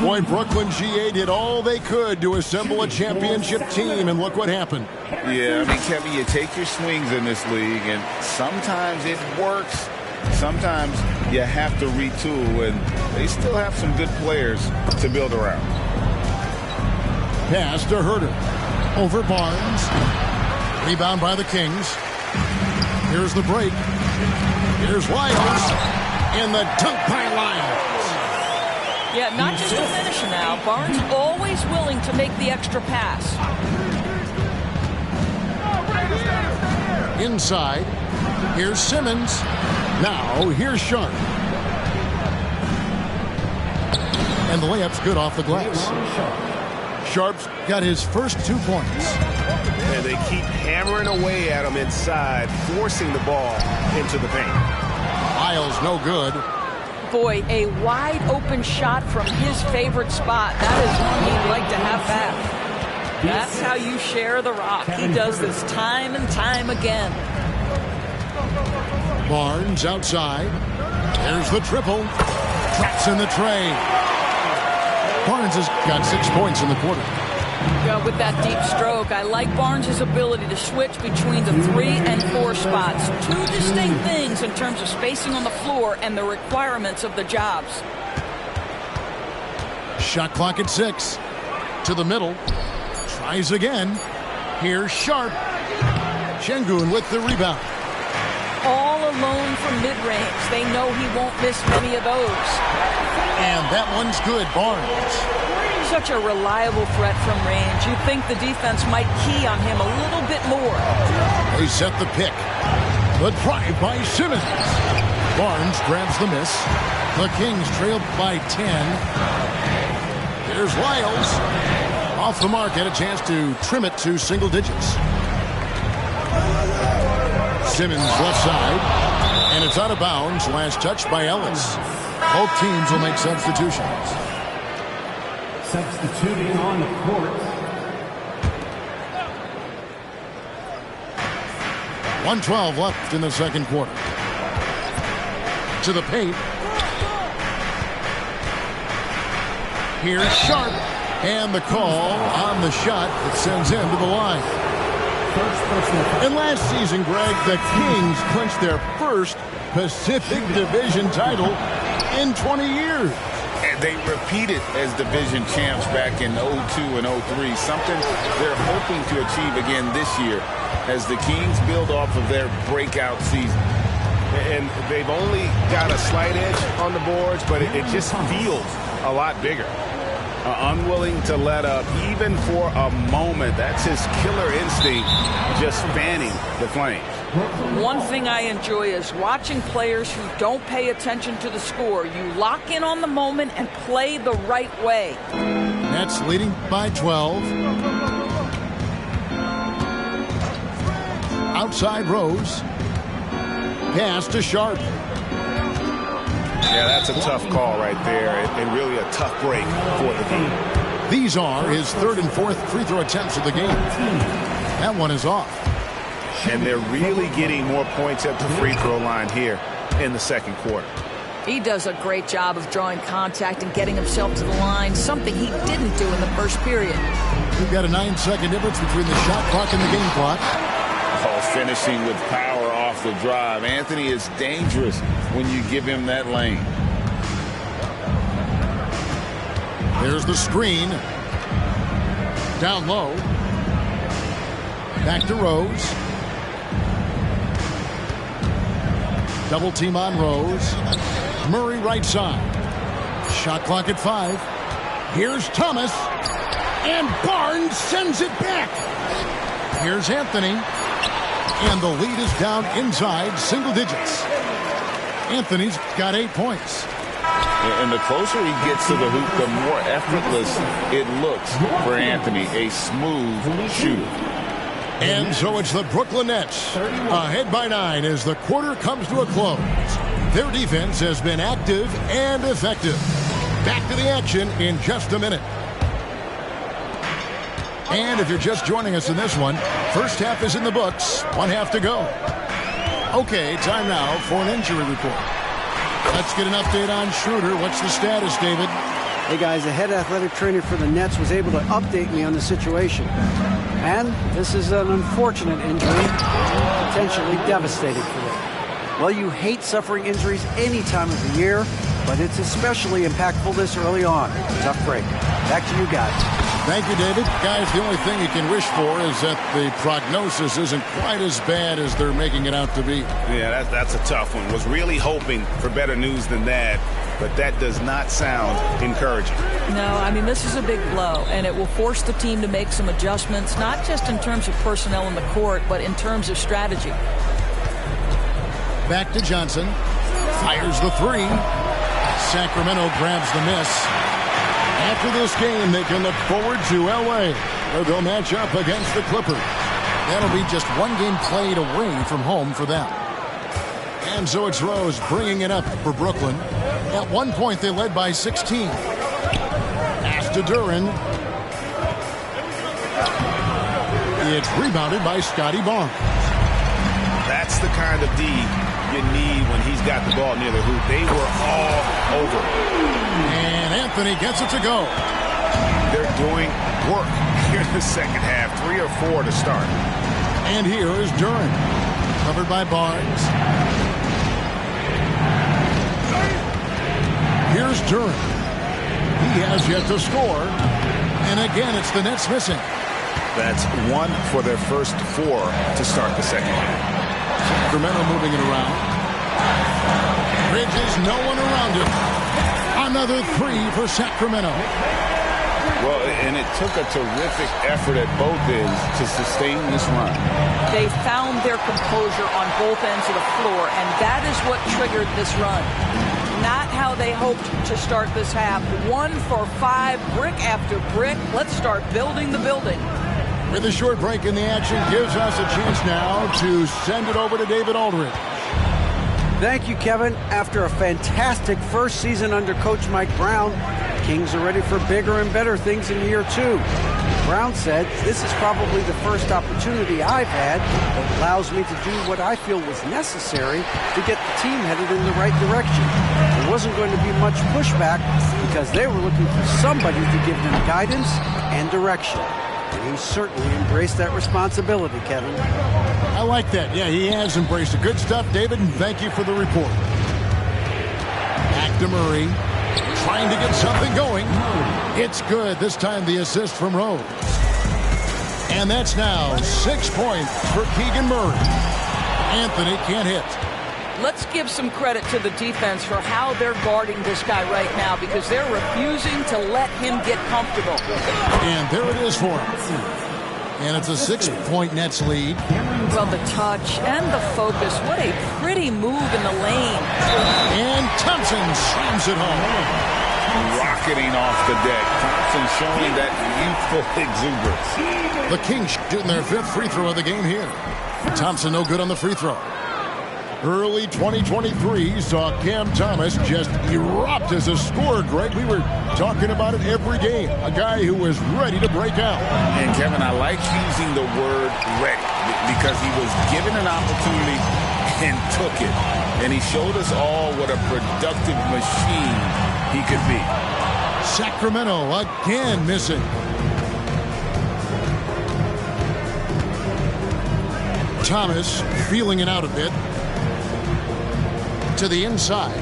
Boy, Brooklyn GA did all they could to assemble a championship team, and look what happened. Yeah, I mean, Kevin, you take your swings in this league, and sometimes it works. Sometimes you have to retool, and they still have some good players to build around. Pass to Herter. Over Barnes. Rebound by the Kings. Here's the break. Here's Lyles. And the dunk by Lyles. Yeah, not just a finisher now. Barnes always willing to make the extra pass. Inside. Here's Simmons. Now, here's Sharp. And the layup's good off the glass. Sharp's got his first 2 points. And they keep hammering away at him inside, forcing the ball into the paint. Lyles no good. Boy, a wide open shot from his favorite spot. That is one he'd like to have back. That's how you share the rock. He does this time and time again. Barnes outside. There's the triple. Traps in the tray. Barnes has got 6 points in the quarter. Yeah, with that deep stroke, I like Barnes' ability to switch between the 3 and 4 spots. Two distinct things in terms of spacing on the floor and the requirements of the jobs. Shot clock at 6. To the middle. Tries again. Here's Sharp. Şengün with the rebound. All alone from mid-range. They know he won't miss many of those. And that one's good, Barnes. Such a reliable threat from range. You'd think the defense might key on him a little bit more. They set the pick. The drive by Simmons. Barnes grabs the miss. The Kings trailed by 10. There's Lyles. Off the mark, had a chance to trim it to single digits. Simmons left side, and it's out of bounds. Last touch by Ellis. Both teams will make substitutions. Substituting on the court. 1:12 left in the second quarter. To the paint. Here's Sharp. And the call on the shot that sends him to the line. And last season, Greg, the Kings clinched their first Pacific Division title in 20 years. And they repeated as division champs back in 02 and 03, something they're hoping to achieve again this year as the Kings build off of their breakout season. And they've only got a slight edge on the boards, but it just feels a lot bigger. Unwilling to let up even for a moment. That's his killer instinct, just fanning the flames. One thing I enjoy is watching players who don't pay attention to the score. You lock in on the moment and play the right way. Nets leading by 12. Outside Rose. Pass to Sharp. Yeah, that's a tough call right there, and really a tough break for the game. These are his third and fourth free throw attempts of the game. That one is off. And they're really getting more points at the free throw line here in the second quarter. He does a great job of drawing contact and getting himself to the line, something he didn't do in the first period. We've got a 9-second difference between the shot clock and the game clock. Oh, finishing with power off the drive. Anthony is dangerous when you give him that lane. There's the screen. Down low. Back to Rose. Double team on Rose. Murray right side. Shot clock at 5. Here's Thomas. And Barnes sends it back. Here's Anthony. And the lead is down inside single digits. Anthony's got 8 points. And the closer he gets to the hoop, the more effortless it looks for Anthony. A smooth shooter. And so it's the Brooklyn Nets ahead by 9 as the quarter comes to a close. Their defense has been active and effective. Back to the action in just a minute. And if you're just joining us in this one, first half is in the books. 1 half to go. Okay, time now for an injury report. Let's get an update on Schroeder. What's the status, David? Hey guys, the head athletic trainer for the Nets was able to update me on the situation. And this is an unfortunate injury, potentially devastating for them. Well, you hate suffering injuries any time of the year, but it's especially impactful this early on. Tough break. Back to you guys. Thank you, David. Guys, the only thing you can wish for is that the prognosis isn't quite as bad as they're making it out to be. Yeah, that's a tough one. Was really hoping for better news than that, but that does not sound encouraging. No, I mean, this is a big blow, and it will force the team to make some adjustments, not just in terms of personnel in the court, but in terms of strategy. Back to Johnson. Fires the 3. Sacramento grabs the miss. After this game, they can look forward to L.A., where they'll match up against the Clippers. That'll be just one game played away from home for them. And so it's Rose bringing it up for Brooklyn. At one point, they led by 16. Pass to Duren. It's rebounded by Scotty Barnes. That's the kind of D you need when he's got the ball near the hoop. They were all over. And Anthony gets it to go. They're doing work here in the second half. 3 or 4 to start. And here is Duren. Covered by Barnes. Here's Duren. He has yet to score. And again, it's the Nets missing. That's 1 for their first 4 to start the second half. Sacramento moving it around. Bridges, no one around him. Another 3 for Sacramento. Well, and it took a terrific effort at both ends to sustain this run. They found their composure on both ends of the floor, and that is what triggered this run. Not how they hoped to start this half. 1 for 5, brick after brick. Let's start building the building. With a short break in the action gives us a chance now to send it over to David Aldridge. Thank you, Kevin. After a fantastic first season under Coach Mike Brown, Kings are ready for bigger and better things in year 2. Brown said, "This is probably the first opportunity I've had that allows me to do what I feel was necessary to get the team headed in the right direction. There wasn't going to be much pushback because they were looking for somebody to give them guidance and direction." And he certainly embraced that responsibility, Kevin. I like that. Yeah, he has embraced it. Good stuff, David, and thank you for the report. Back to Murray. Trying to get something going. It's good. This time the assist from Rose. And that's now 6 points for Keegan Murray. Anthony can't hit. Let's give some credit to the defense for how they're guarding this guy right now, because they're refusing to let him get comfortable. And there it is for him. And it's a 6-point Nets lead. Well, the touch and the focus. What a pretty move in the lane. And Thompson slams it home. Rocketing off the deck. Thompson showing that youthful exuberance. The Kings shooting their 5th free throw of the game here. Thompson no good on the free throw. Early 2023 saw Cam Thomas just erupt as a scorer, Greg. We were talking about it every game. A guy who was ready to break out. And, Kevin, I like using the word ready because he was given an opportunity and took it. And he showed us all what a productive machine he could be. Sacramento again missing. Thomas feeling it out a bit. To the inside.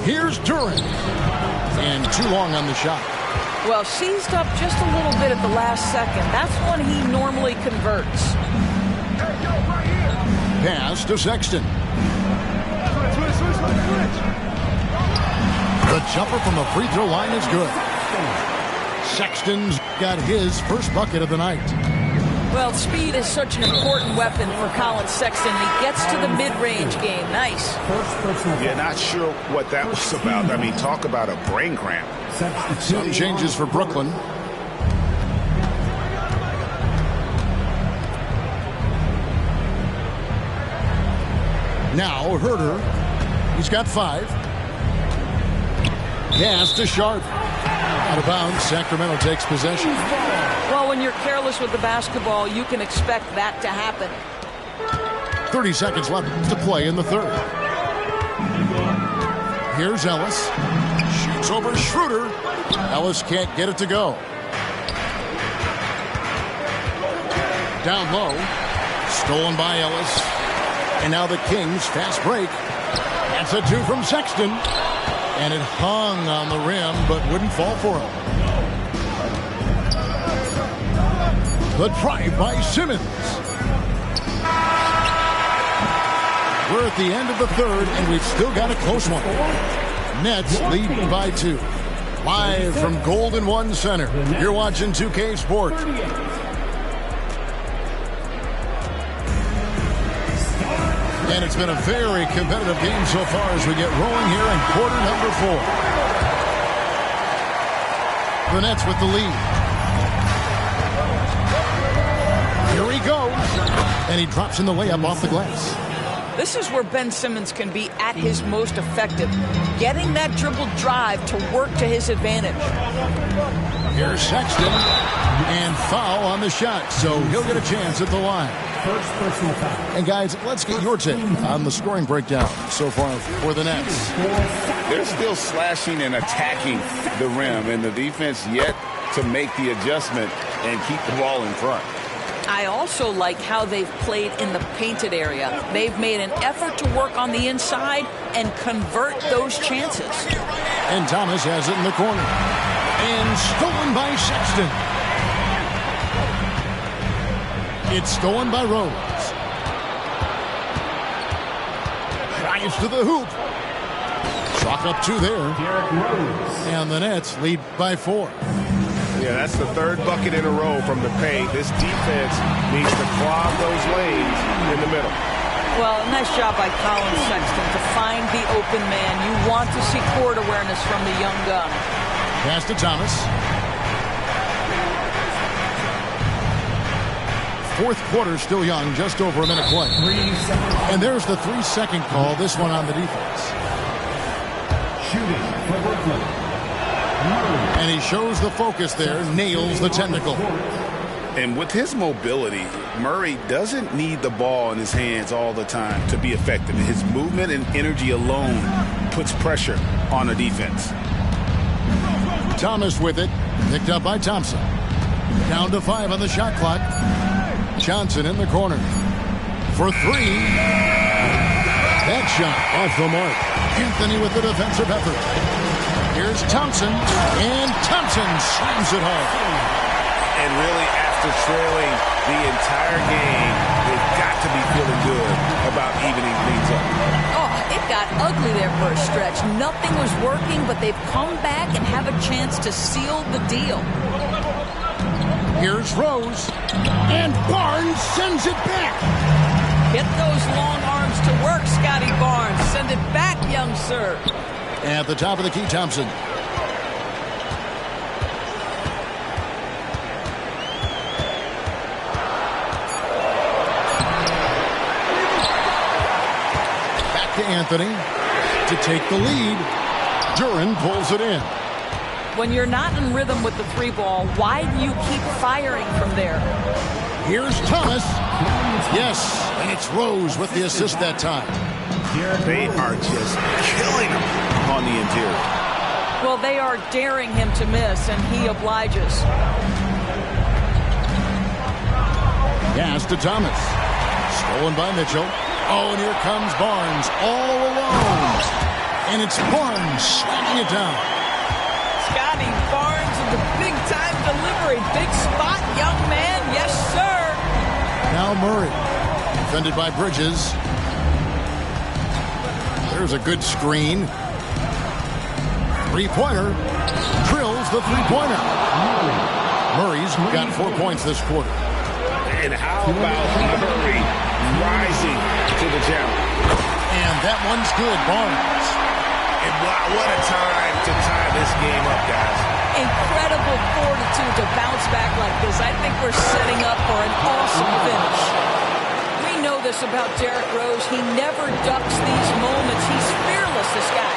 Here's Duran. And too long on the shot. Well, seized up just a little bit at the last second. That's when he normally converts. Pass to Sexton. The jumper from the free throw line is good. Sexton's got his first bucket of the night. Well, speed is such an important weapon for Colin Sexton. He gets to the mid-range game. Nice. Yeah, not sure what that was about. I mean, talk about a brain cramp. Some changes for Brooklyn. Now Herter. He's got 5. Pass to Sharp. Out of bounds. Sacramento takes possession. Well, when you're careless with the basketball, you can expect that to happen. 30 seconds left to play in the 3rd. Here's Ellis. Shoots over Schroeder. Ellis can't get it to go. Down low. Stolen by Ellis. And now the Kings fast break. That's a 2 from Sexton. And it hung on the rim, but wouldn't fall for him. The drive by Simmons. We're at the end of the 3rd, and we've still got a close one. Nets lead by 2. Live from Golden One Center, you're watching 2K Sports. And it's been a very competitive game so far as we get rolling here in quarter number 4. The Nets with the lead. Here he goes. And he drops in the layup off the glass. This is where Ben Simmons can be at his most effective. Getting that dribble drive to work to his advantage. Here's Sexton. And foul on the shot. So he'll get a chance at the line. First personal foul. And guys, let's get your take on the scoring breakdown so far for the Nets. They're still slashing and attacking the rim, and the defense yet to make the adjustment and keep the ball in front. I also like how they've played in the painted area. They've made an effort to work on the inside and convert those chances. And Thomas has it in the corner. And stolen by Sexton. It's stolen by Rose. Drives to the hoop. Chalk up 2 there. And the Nets lead by 4. Yeah, that's the 3rd bucket in a row from the paint. This defense needs to clog those lanes in the middle. Well, nice job by Colin Sexton to find the open man. You want to see court awareness from the young gun. Pass to Thomas. 4th quarter still young, just over a minute play. And there's the 3-second call, this one on the defense. Shooting for Brooklyn. And he shows the focus there, nails the technical. And with his mobility, Murray doesn't need the ball in his hands all the time to be effective. His movement and energy alone puts pressure on the defense. Thomas with it, picked up by Thompson. Down to 5 on the shot clock. Johnson in the corner for 3. That shot off the mark. Anthony with the defensive effort. Here's Thompson, and Thompson slams it home. And really, after trailing the entire game, they've got to be feeling good about evening things up. Oh, it got ugly there for a stretch. Nothing was working, but they've come back and have a chance to seal the deal. Here's Rose, and Barnes sends it back. Get those long arms to work, Scotty Barnes. Send it back, young sir. At the top of the key, Thompson. Back to Anthony to take the lead. Duren pulls it in. When you're not in rhythm with the 3-ball, why do you keep firing from there? Here's Thomas. Yes, and it's Rose with the assist that time. They are just killing him on the interior. Well, they are daring him to miss, and he obliges. Pass to Thomas. Stolen by Mitchell. Oh, and here comes Barnes all alone. And it's Barnes slamming it down. Scotty Barnes with the big-time delivery. Big spot, young man. Yes, sir. Now Murray. Defended by Bridges. There's a good screen. 3-pointer. Drills the 3-pointer. Murray's got 4 points this quarter. And how about Murray rising to the challenge? And that one's good, Barnes. And what a time to tie this game up, guys. Incredible fortitude to bounce back like this. I think we're setting up for an awesome finish. We know this about Derrick Rose. He never ducks these moments. He's fearless, this guy.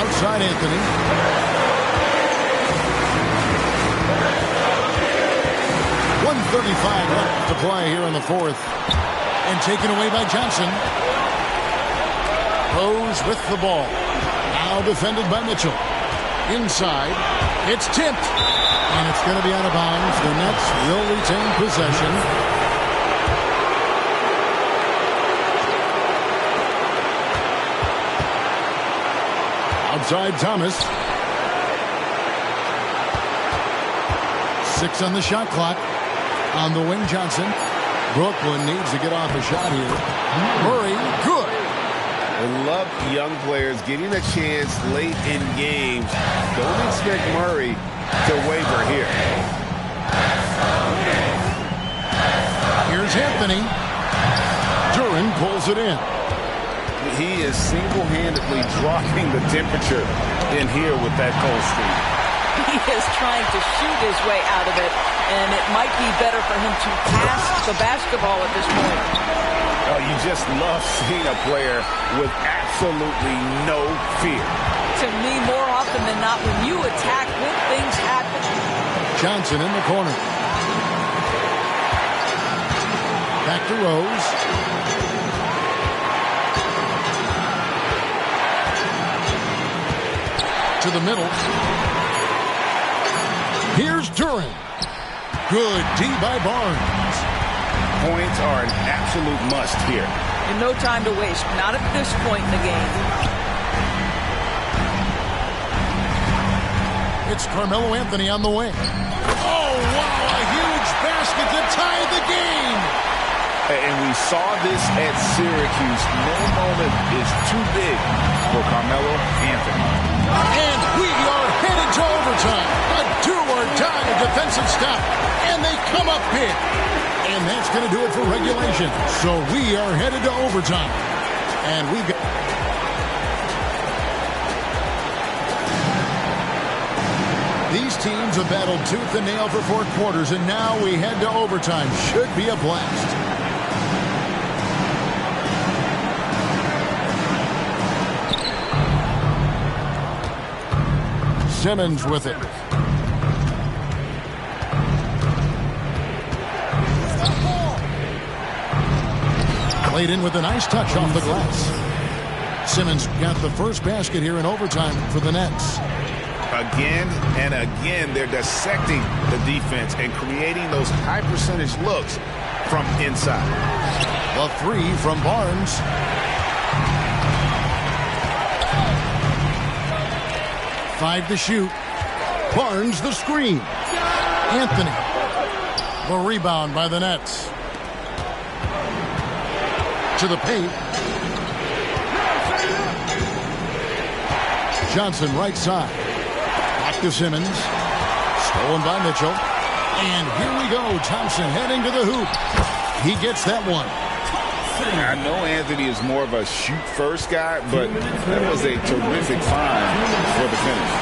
Outside Anthony. .135 left to play here in the 4th. And taken away by Johnson. Rose with the ball. Now defended by Mitchell. Inside. It's tipped. And it's going to be out of bounds. The Nets will retain possession. Outside Thomas. 6 on the shot clock. On the wing, Johnson. Brooklyn needs to get off a shot here. Murray, good. I love young players getting a chance late in games. Don't expect Murray to waver here. Here's Anthony. Duren pulls it in. He is single-handedly dropping the temperature in here with that cold streak. He is trying to shoot his way out of it, and it might be better for him to pass the basketball at this point. Oh, you just love seeing a player with absolutely no fear. To me, more often than not, when you attack, good things happen. Johnson in the corner. Back to Rose. To the middle. Here's Duren. Good D by Barnes. Points are an absolute must here. And no time to waste. Not at this point in the game. It's Carmelo Anthony on the wing. Oh, what And we saw this at Syracuse. No moment is too big for Carmelo Anthony. And we are headed to overtime. A do-or-die defensive stop. And they come up big. And that's going to do it for regulation. So we are headed to overtime. And we got... These teams have battled tooth and nail for 4 quarters, and now we head to overtime. Should be a blast. Simmons with it. Played in with a nice touch off the glass. Simmons got the first basket here in overtime for the Nets. Again and again, they're dissecting the defense and creating those high percentage looks from inside. A 3 from Barnes. Five to shoot. Barnes the screen. Anthony. The rebound by the Nets. To the paint. Johnson right side. Back to Simmons. Stolen by Mitchell. And here we go. Thompson heading to the hoop. He gets that one. I know Anthony is more of a shoot-first guy, but that was a terrific find for the finish.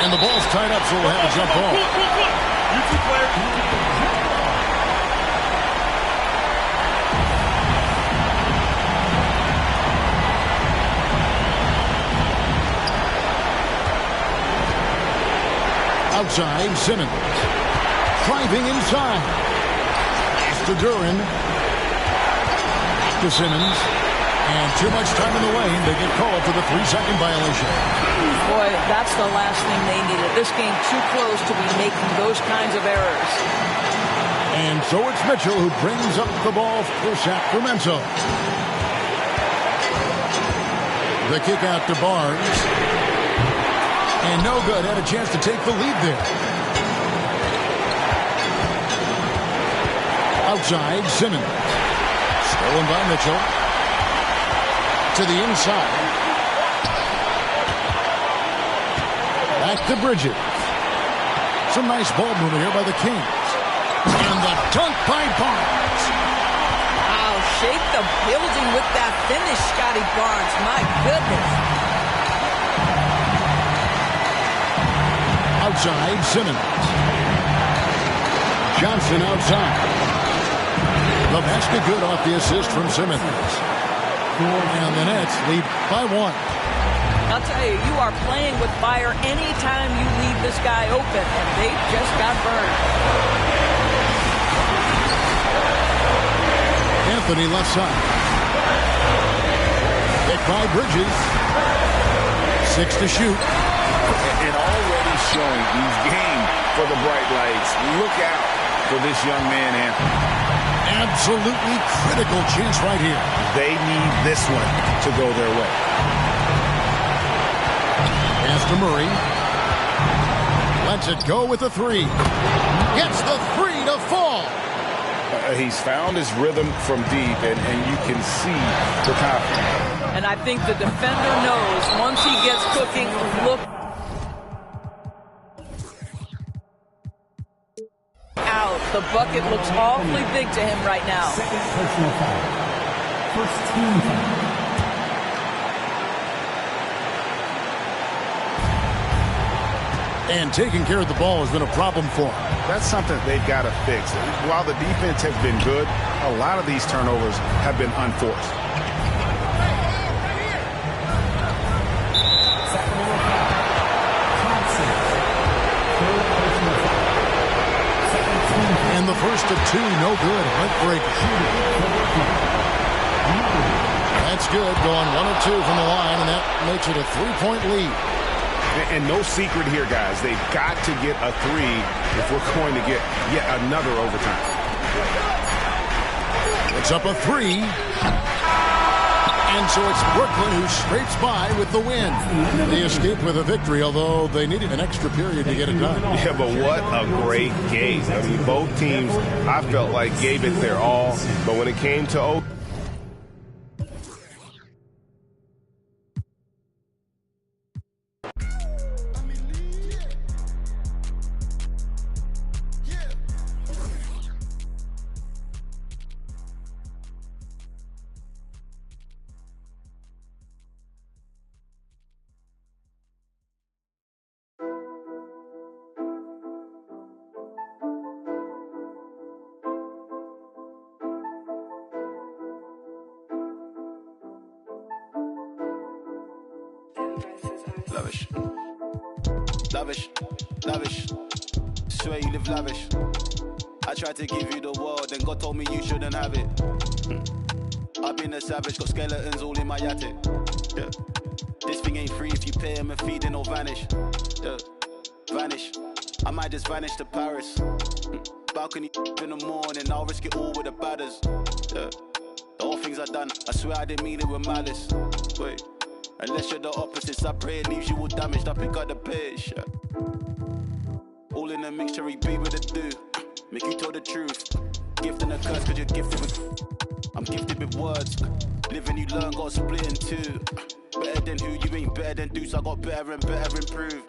And the ball's tied up, so we'll have a jump ball. Outside, Simmons. Driving inside. To Duran. To Simmons. And too much time in the lane. They get called for the 3-second violation. Boy, that's the last thing they needed. This game too close to be making those kinds of errors. And so it's Mitchell who brings up the ball for Sacramento. The kick out to Barnes. And no good. Had a chance to take the lead there. Outside, Simmons. Stolen by Mitchell. To the inside. Back to Bridges. Some nice ball movement here by the Kings. And the dunk by Barnes. Wow, shake the building with that finish, Scotty Barnes. My goodness. Outside, Simmons. Johnson outside. The basket good off the assist from Simmons. And the Nets lead by 1. I'll tell you, you are playing with fire anytime you leave this guy open, and they just got burned. Anthony left side. Hit by Bridges. 6 to shoot. And already showing he's game for the bright lights. Look out for this young man, Anthony. Absolutely critical chance right here. They need this one to go their way. Pass to Murray. Lets it go with the 3. Gets the 3 to fall. He's found his rhythm from deep, and you can see the confidence. And I think the defender knows once he gets cooking, look out. The bucket looks awfully big to him right now. Second personal foul. First team foul. And taking care of the ball has been a problem for him. That's something they've got to fix. While the defense has been good, a lot of these turnovers have been unforced. Sacramento foul. Thompson. Third personal foul. Second team foul. And the first of 2, no good. Heartbreak. That's good. Going 1 of 2 from the line, and that makes it a 3-point lead. And no secret here, guys. They've got to get a 3 if we're going to get yet another overtime. It's up a 3. And so it's Brooklyn who scrapes by with the win. They escape with a victory, although they needed an extra period to get it done. Yeah, but what a great game. I mean, both teams, I felt like, gave it their all. But when it came to Lavish, lavish, lavish. Swear you live lavish. I tried to give you the world, then God told me you shouldn't have it. I've been a savage, got skeletons all in my attic. Yeah. This thing ain't free if you pay him a fee, then it'll vanish. Yeah. Vanish. I might just vanish to Paris. Balcony in the morning, I'll risk it all with the badders. Yeah. The whole things I done, I swear I didn't mean it with malice. Wait. Unless you're the opposites, I pray it leaves you all damaged. I pick up the pace, yeah. All in a mixture, he be with the do. Make you tell the truth. Gift and a curse, cause you're gifted with. I'm gifted with words. Living you learn, got split in two. Better than who, you ain't better than Deuce. I got better and better improve.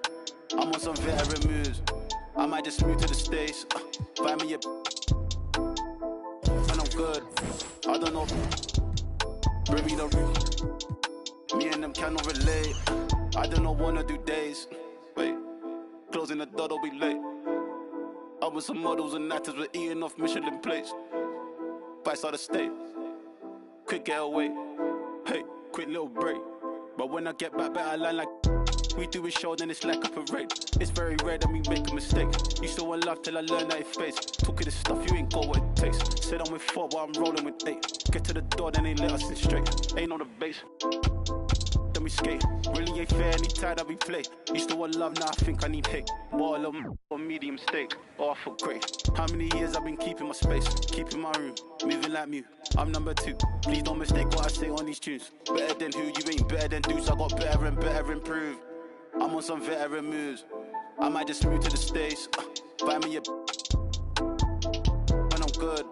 I'm on some veteran moves. I might just move to the States. Buy me a. And I'm good. I don't know. Bring me the roof. Me and them cannot relate. I don't know, wanna do days. Wait, closing the door, don't be late. I was some models and actors, we're eating off Michelin plates. Vice out of state. Quick getaway. Hey, quick little break. But when I get back, better line like we do a show, then it's like a parade. It's very rare that we make a mistake. You still want love till I learn that it's face. Took it this stuff, you ain't got what it takes. Said I'm with 4, but I'm rolling with 8. Get to the door, then they let us in straight. Ain't on the base. Then we skate. Really ain't fair, any time that we play. Used to want love, now I think I need hate. More love or medium steak. Oh, I feel great. How many years I've been keeping my space, keeping my room, moving like Mew. I'm number 2. Please don't mistake what I say on these tunes. Better than who, you ain't better than Deuce. I got better and better improve. I'm on some veteran moves. I might just move to the States. Buy me a. When I'm good,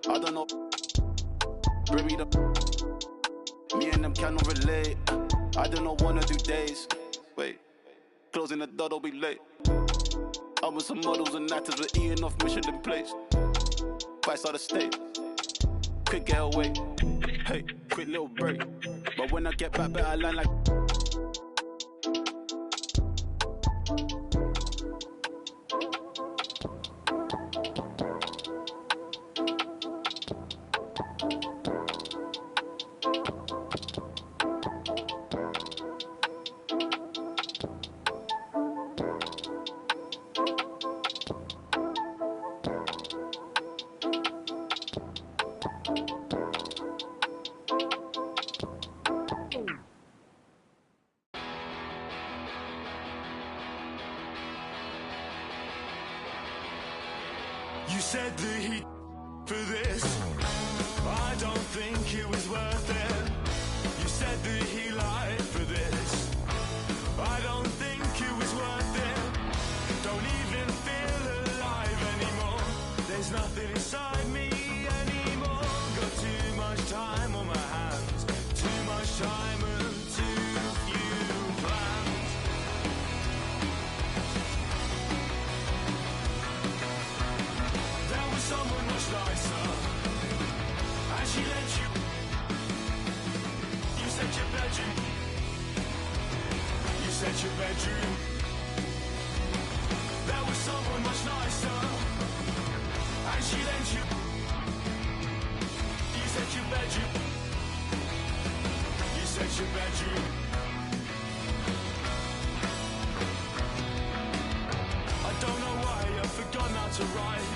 I don't know. Bring me the. Me and them cannot relate. I don't know, wanna do days. Wait, closing the door, don't be late. I was some models and actors, we're eating off Michelin plates. Vice out of state. Quick getaway. Hey, quick little break. But when I get back, better line like. You said the heat for this. I don't think it was worth it. You said the he lied for this. I don't think it was worth it. Don't even feel alive anymore. There's nothing inside me anymore. Got too much time on my hands. Too much time and too few plans. There was someone much nicer, and she let you. You said your bedroom. You said your bedroom. There was someone much nicer, and she let you. You said your bedroom. You said your bedroom. I don't know why I've forgotten how to write.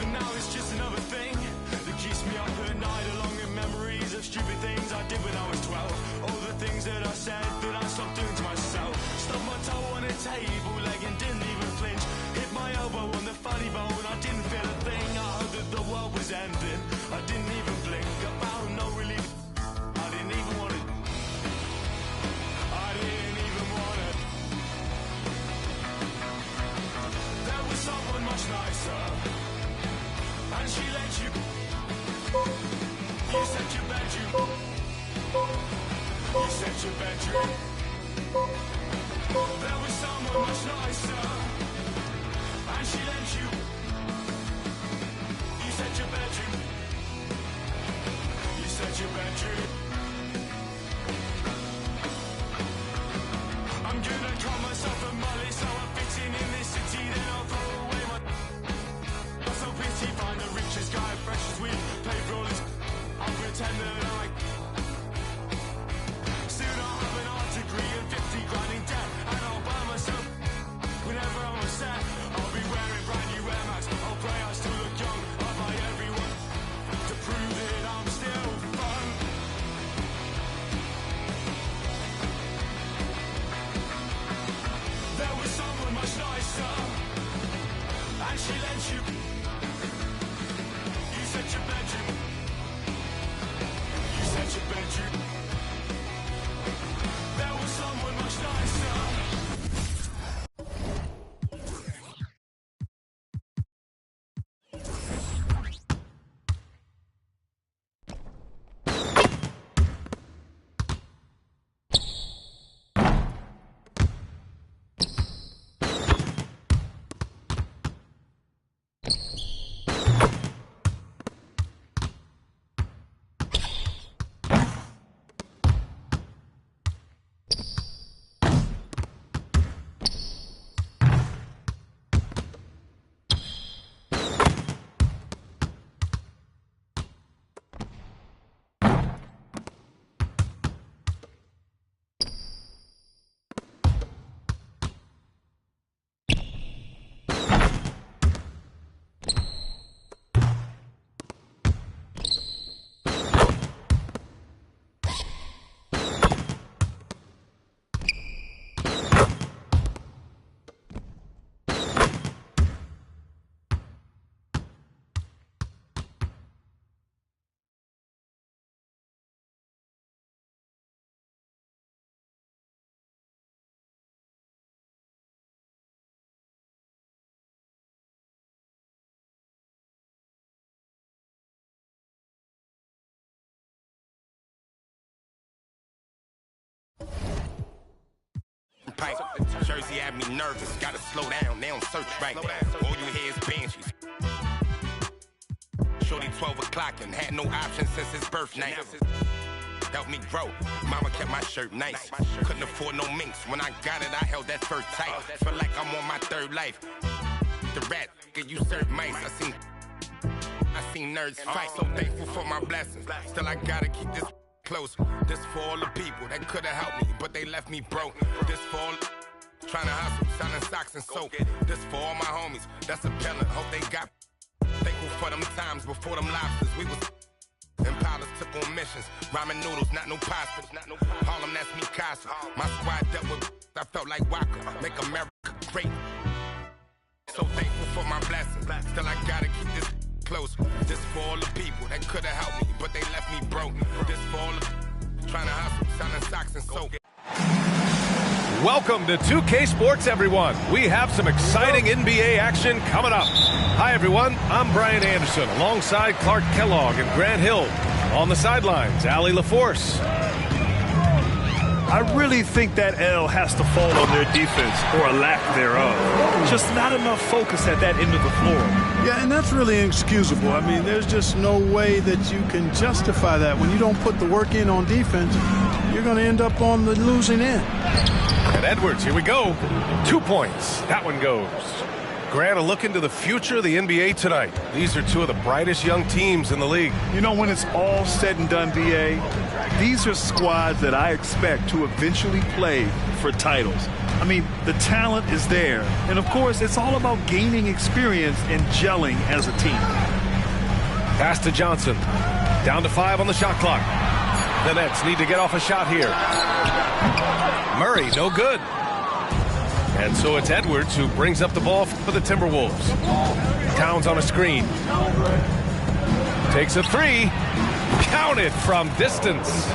And now it's just another thing that keeps me up at night, along with memories of stupid things I did when I was 12. All the things that I said that I stopped doing to myself. Stubbed my toe on a table leg and didn't even flinch. Hit my elbow on the funny bone, I didn't feel a thing. I heard that the world was ending, I didn't even blink. I found no relief, I didn't even want much nicer. And she lent you. You said your bedroom. You said your bedroom. I'm gonna call myself a mully, so I'm fitting in this city, then I'll throw away my. Not so pity, find the richest guy, fresh as weed, play rollers. I'll pretend that I. Soon I'll have an art degree and 50 grand in debt, and I'll buy myself. Whenever I'm on set, I'll be wearing brand new Air Max. I'll pray I still look young. I'll buy everyone to prove that I'm still fun. There was someone much nicer, and she lent you. You said your bedroom. You said your bedroom. There was someone much nicer. Pipe. Jersey had me nervous, gotta slow down, they don't search right. All you hear is banshees. Shorty 12 o'clock and had no options since his birth night. Helped me grow, mama kept my shirt nice. Couldn't afford no minks, when I got it I held that fur tight. Feel like I'm on my third life. The rat, you serve mice, I seen nerds fight. So thankful for my blessings, still I gotta keep this close. This for all the people that could have helped me, but they left me broke. This for all trying to hustle, selling socks and soap. This for all my homies, that's a pellet. Hope they got thankful for them times before them lobsters. We was Impalas took on missions, ramen noodles, not no pasta. Harlem, that's me casa. My squad dealt with I felt like Waka, make America great. So thankful for my blessings, still I gotta keep this close. This for all the people that could have helped me, but they left me broke. This for all the trying to hustle, selling socks and soap. Welcome to 2K Sports, everyone. We have some exciting NBA action coming up. Hi, everyone. I'm Brian Anderson, alongside Clark Kellogg and Grant Hill. On the sidelines, Allie LaForce. I really think that L has to fall on their defense, or a lack thereof. Just not enough focus at that end of the floor. Yeah, and that's really inexcusable. I mean, there's just no way that you can justify that. When you don't put the work in on defense, you're going to end up on the losing end. And Edwards, here we go. 2 points. That one goes. Grant, a look into the future of the NBA tonight. These are two of the brightest young teams in the league. You know, when it's all said and done, D.A., these are squads that I expect to eventually play for titles. I mean, the talent is there. And, of course, it's all about gaining experience and gelling as a team. Pass to Johnson. Down to 5 on the shot clock. The Nets need to get off a shot here. Murray, no good. And so it's Edwards who brings up the ball for the Timberwolves. Towns on a screen. Takes a three. Counted from distance.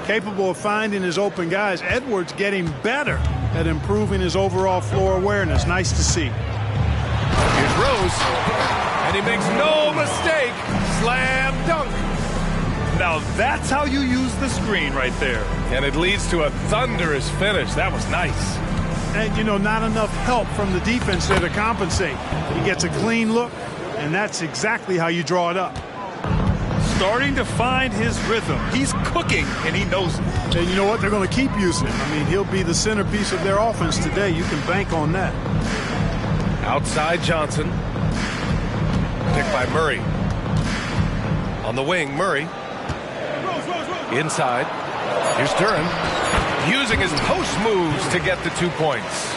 Capable of finding his open guys. Edwards getting better at improving his overall floor awareness. Nice to see. Here's Rose. And he makes no mistake. Slam dunk. Now that's how you use the screen right there. And it leads to a thunderous finish. That was nice. And, you know, not enough help from the defense there to compensate. He gets a clean look, and that's exactly how you draw it up. Starting to find his rhythm. He's cooking, and he knows it. And you know what? They're going to keep using him. I mean, he'll be the centerpiece of their offense today. You can bank on that. Outside Johnson. Picked by Murray. On the wing, Murray. Inside. Here's Duran. Using his post moves to get the 2 points.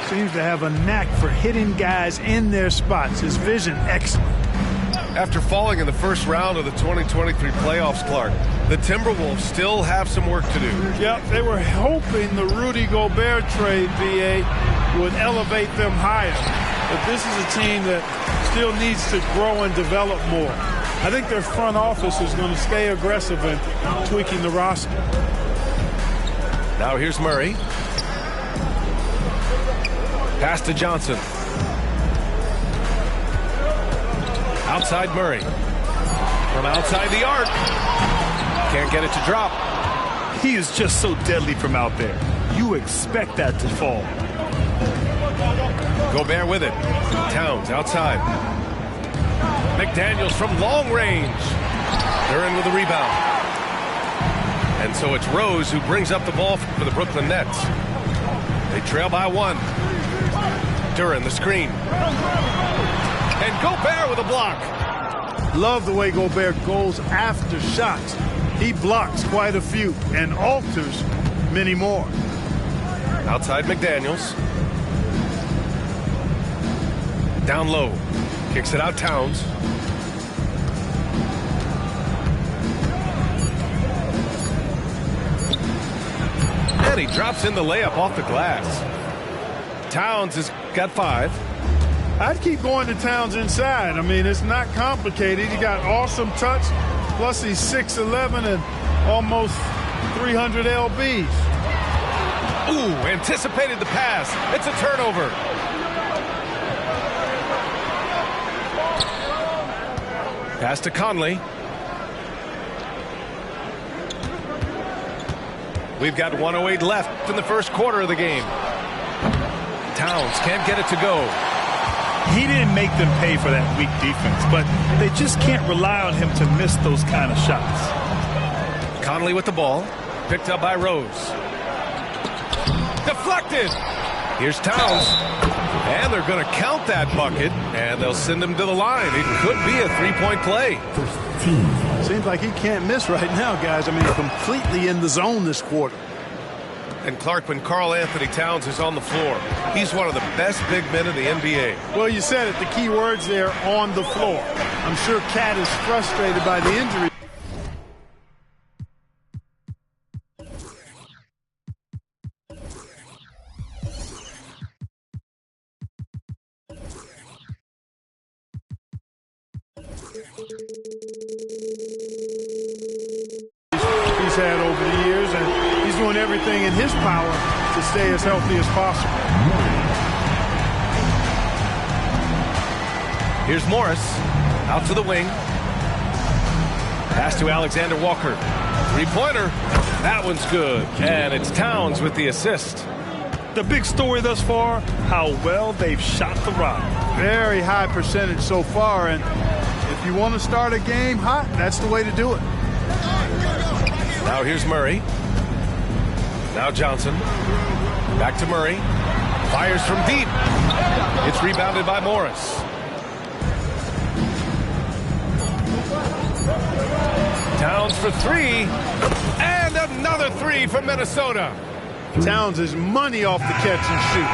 Seems to have a knack for hitting guys in their spots. His vision, excellent. After falling in the first round of the 2023 playoffs, Clark, the Timberwolves still have some work to do. Yep, they were hoping the Rudy Gobert trade, VA, would elevate them higher. But this is a team that still needs to grow and develop more. I think their front office is going to stay aggressive in tweaking the roster. Now here's Murray. Pass to Johnson. Outside Murray. From outside the arc. Can't get it to drop. He is just so deadly from out there. You expect that to fall. Gobert with it. Towns outside. McDaniels from long range. They're in with the rebound. And so it's Rose who brings up the ball for the Brooklyn Nets. They trail by 1. Duran the screen. And Gobert with a block. Love the way Gobert goes after shots. He blocks quite a few and alters many more. Outside McDaniels. Down low. Kicks it out Towns. And he drops in the layup off the glass. Towns has got 5. I'd keep going to Towns inside. I mean, it's not complicated. He got awesome touch, plus he's 6'11" and almost 300 lbs. Ooh, anticipated the pass. It's a turnover. Pass to Conley. We've got 1:08 left in the first quarter of the game. Towns can't get it to go. He didn't make them pay for that weak defense, but they just can't rely on him to miss those kind of shots. Conley with the ball. Picked up by Rose. Deflected. Here's Towns. And they're going to count that bucket, and they'll send him to the line. It could be a three-point play. Seems like he can't miss right now, guys. I mean, completely in the zone this quarter. And Clark, when Karl Anthony Towns is on the floor, he's one of the best big men in the NBA. Well, you said it, the key words there, on the floor. I'm sure Cat is frustrated by the injury. He's had over the years, and he's doing everything in his power to stay as healthy as possible. Here's Morris out to the wing. Pass to Alexander Walker. Three-pointer. That one's good. And it's Towns with the assist. The big story thus far, how well they've shot the rock. Very high percentage so far, and if you want to start a game hot, that's the way to do it. Now here's Murray. Now Johnson. Back to Murray. Fires from deep. It's rebounded by Morris. Towns for 3. And another 3 from Minnesota. Towns is money off the catch and shoot.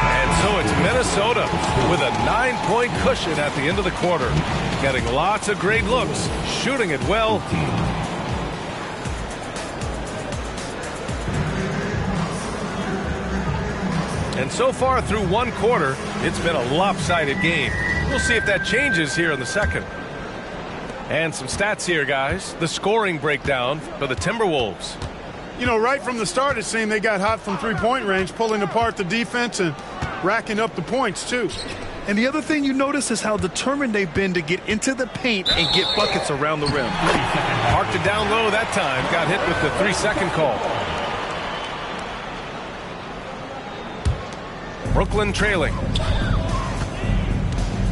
And so it's Minnesota with a 9-point cushion at the end of the quarter. Getting lots of great looks. Shooting it well. And so far through one quarter, it's been a lopsided game. We'll see if that changes here in the second. And some stats here, guys. The scoring breakdown for the Timberwolves. You know, right from the start, it seemed they got hot from three-point range, pulling apart the defense and racking up the points, too. And the other thing you notice is how determined they've been to get into the paint and get buckets around the rim. Parked it down low that time. Got hit with the 3-second call. Brooklyn trailing.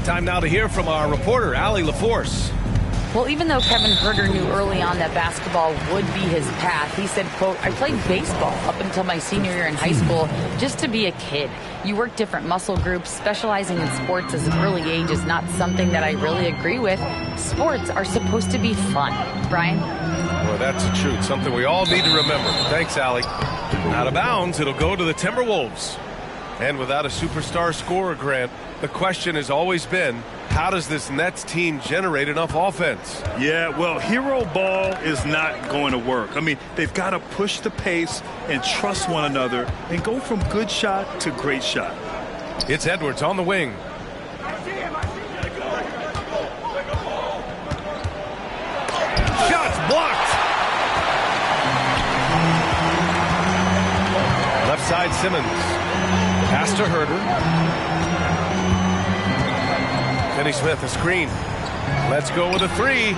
Time now to hear from our reporter, Allie LaForce. Well, even though Kevin Herter knew early on that basketball would be his path, he said, quote, I played baseball up until my senior year in high school just to be a kid. You work different muscle groups. Specializing in sports as an early age is not something that I really agree with. Sports are supposed to be fun. Brian? Well, that's the truth. Something we all need to remember. Thanks, Allie. Out of bounds, it'll go to the Timberwolves. And without a superstar scorer, Grant, the question has always been, how does this Nets team generate enough offense? Yeah, well, hero ball is not going to work. I mean, they've got to push the pace and trust one another and go from good shot to great shot. It's Edwards on the wing. Shots blocked. Left side Simmons. Pass to Herter. Finney Smith, a screen. Let's go with a three.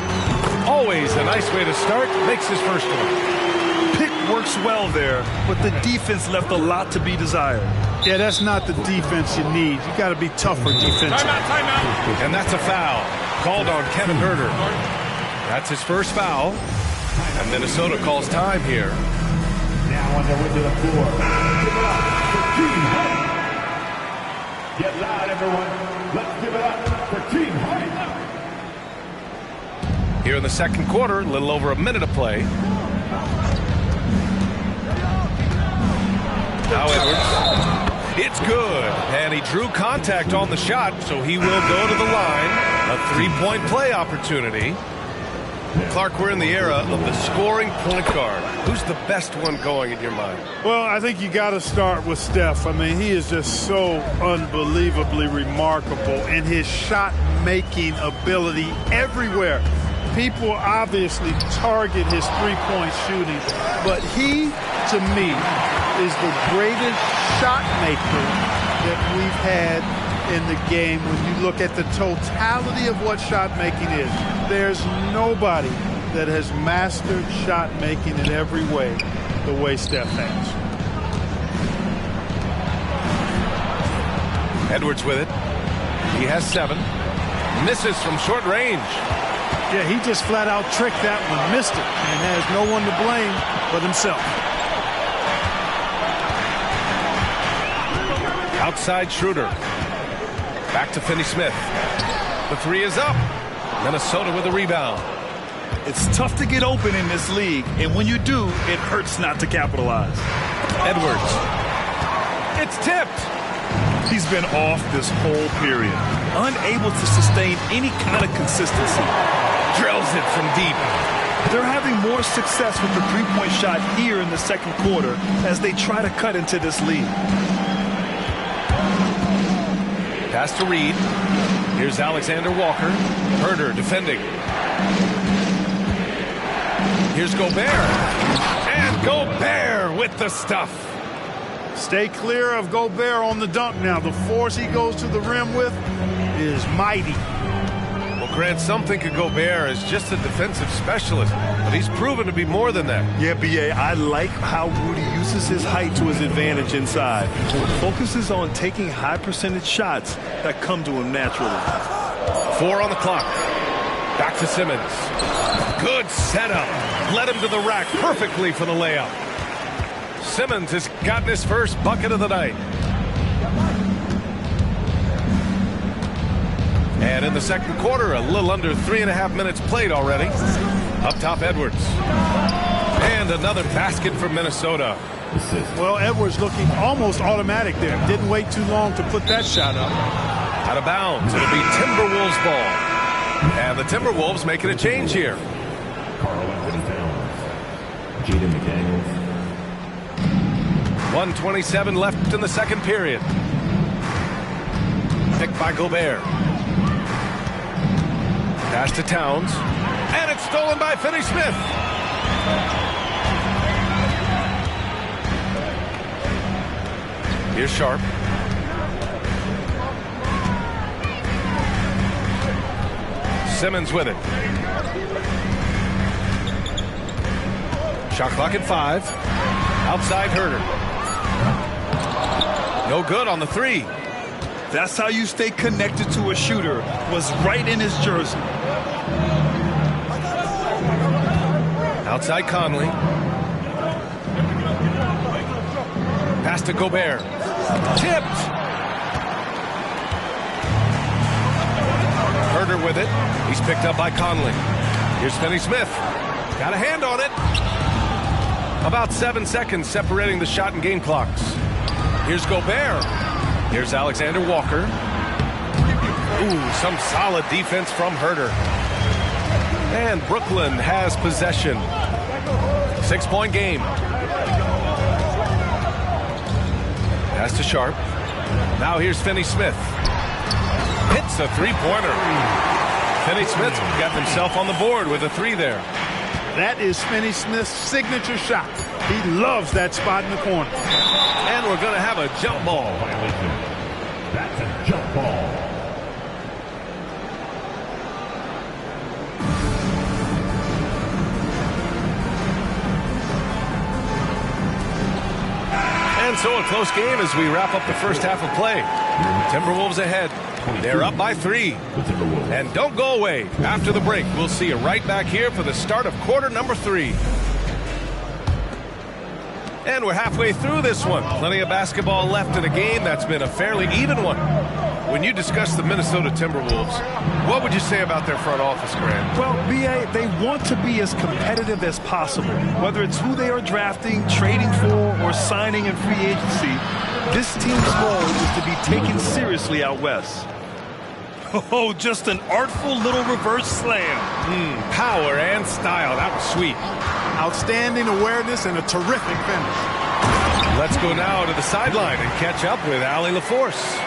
Always a nice way to start. Makes his first one. Pick works well there, but the defense left a lot to be desired. Yeah, that's not the defense you need. You got to be tougher defensively. Timeout. And that's a foul called on Kevin Herter. That's his first foul. And Minnesota calls time here. Now on their way to the floor. Give it up for Team Hunt. Get loud, everyone. Let's give it up for Team Hunt. Here in the second quarter, a little over a minute of play. Now Edwards. It's good. And he drew contact on the shot, so he will go to the line. A three-point play opportunity. Clark, we're in the era of the scoring point guard. Who's the best one going in your mind? Well, I think you got to start with Steph. I mean, he is just so unbelievably remarkable in his shot-making ability everywhere. People obviously target his three-point shooting, but he, to me, is the greatest shot maker that we've had in the game. When you look at the totality of what shot making is, there's nobody that has mastered shot making in every way the way Steph has. Edwards with it. He has 7. Misses from short range. Yeah, he just flat out tricked that one, missed it, and has no one to blame but himself. Outside Schroeder. Back to Finney Smith. The three is up. Minnesota with a rebound. It's tough to get open in this league, and when you do, it hurts not to capitalize. Edwards. It's tipped. He's been off this whole period, unable to sustain any kind of consistency. Drills it from deep. They're having more success with the three-point shot here in the second quarter as they try to cut into this lead. Pass to Reed. Here's Alexander Walker. Herter defending. Here's Gobert. And Gobert with the stuff. Stay clear of Gobert on the dunk now. The force he goes to the rim with is mighty. Well, Grant, some think of Gobert as just a defensive specialist, but he's proven to be more than that. Yeah, B.A., I like how Rudy uses his height to his advantage inside. Focuses on taking high percentage shots that come to him naturally. 4 on the clock. Back to Simmons. Good setup. Led him to the rack perfectly for the layup. Simmons has gotten his first bucket of the night. And in the second quarter, a little under 3.5 minutes played already. Up top, Edwards. And another basket for Minnesota. Well, Edwards looking almost automatic there. Didn't wait too long to put that shot up. Out of bounds. It'll be Timberwolves ball. And the Timberwolves making a change here. 1:27 left in the second period. Picked by Gobert. Pass to Towns. And it's stolen by Finney Smith. Here's Sharp. Simmons with it. Shot clock at 5. Outside Herter. No good on the three. That's how you stay connected to a shooter. Was right in his jersey. Outside Conley. Pass to Gobert. Tipped. Herder with it. He's picked up by Conley. Here's Finney-Smith. Got a hand on it. About 7 seconds separating the shot and game clocks. Here's Gobert. Here's Alexander Walker. Ooh, some solid defense from Herder. And Brooklyn has possession. 6-point game. Pass to Sharp. Now here's Finney-Smith. Hits a three-pointer. Finney-Smith got himself on the board with a three there. That is Finney-Smith's signature shot. He loves that spot in the corner. And we're going to have a jump ball. That's a jump ball. And so a close game as we wrap up the first half of play. Timberwolves ahead. They're up by 3. And don't go away. After the break, we'll see you right back here for the start of quarter number 3. And we're halfway through this one. Plenty of basketball left in a game that's been a fairly even one. When you discuss the Minnesota Timberwolves, what would you say about their front office, Grant? Well, B.A., they want to be as competitive as possible. Whether it's who they are drafting, trading for, or signing in free agency, this team's goal is to be taken seriously out west. Oh, just an artful little reverse slam. Power and style. That was sweet. Outstanding awareness and a terrific finish. Let's go now to the sideline and catch up with Allie LaForce.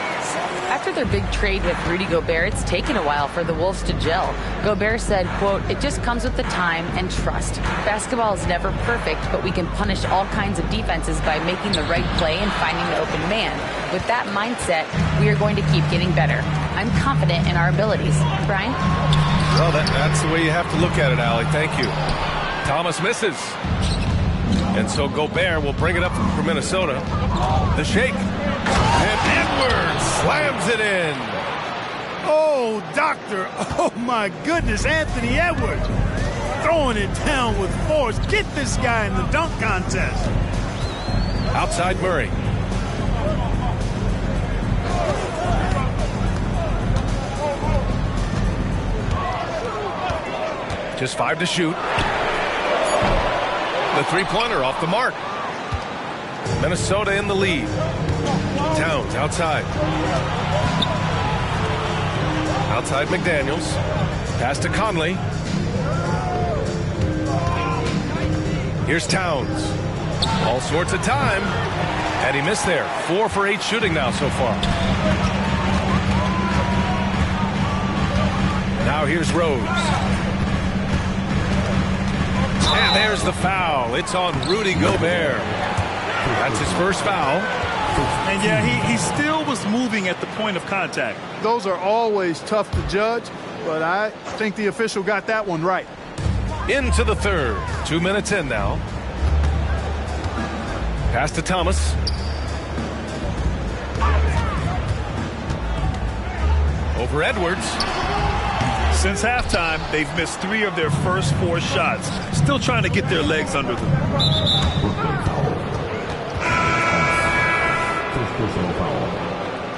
After their big trade with Rudy Gobert, it's taken a while for the Wolves to gel. Gobert said, quote, "It just comes with the time and trust. Basketball is never perfect, but we can punish all kinds of defenses by making the right play and finding the open man. With that mindset, we are going to keep getting better. I'm confident in our abilities." Brian? Well, that's the way you have to look at it, Allie. Thank you. Thomas misses. And so Gobert will bring it up for Minnesota. The shake. And Edwards slams it in. Oh, doctor. Oh, my goodness. Anthony Edwards throwing it down with force. Get this guy in the dunk contest. Outside Murray. Just 5 to shoot. The three-pointer off the mark. Minnesota in the lead. Towns outside. Outside McDaniels. Pass to Conley. Here's Towns. All sorts of time. And he missed there. 4 for 8 shooting now so far. Now here's Rose. And there's the foul. It's on Rudy Gobert. That's his first foul. And yeah, he still was moving at the point of contact. Those are always tough to judge, but I think the official got that one right. Into the third. 2 minutes in now. Pass to Thomas. Over Edwards. Since halftime, they've missed 3 of their first 4 shots. Still trying to get their legs under them. First personal foul.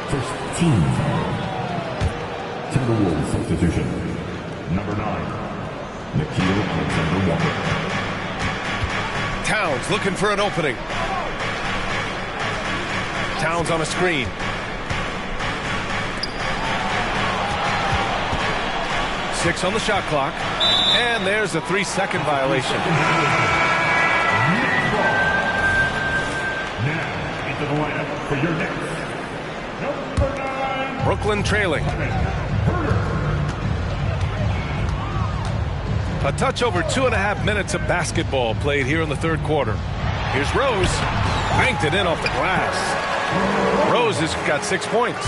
First team foul. Timberwolves substitution. Number 9, Nikhil Alexander-Walker. Towns looking for an opening. Towns on a screen. Six on the shot clock. And there's a 3-second violation. Now, into the lineup for your next. Number 9. Brooklyn trailing. A touch over 2.5 minutes of basketball played here in the third quarter. Here's Rose. Banked it in off the glass. Rose has got 6 points.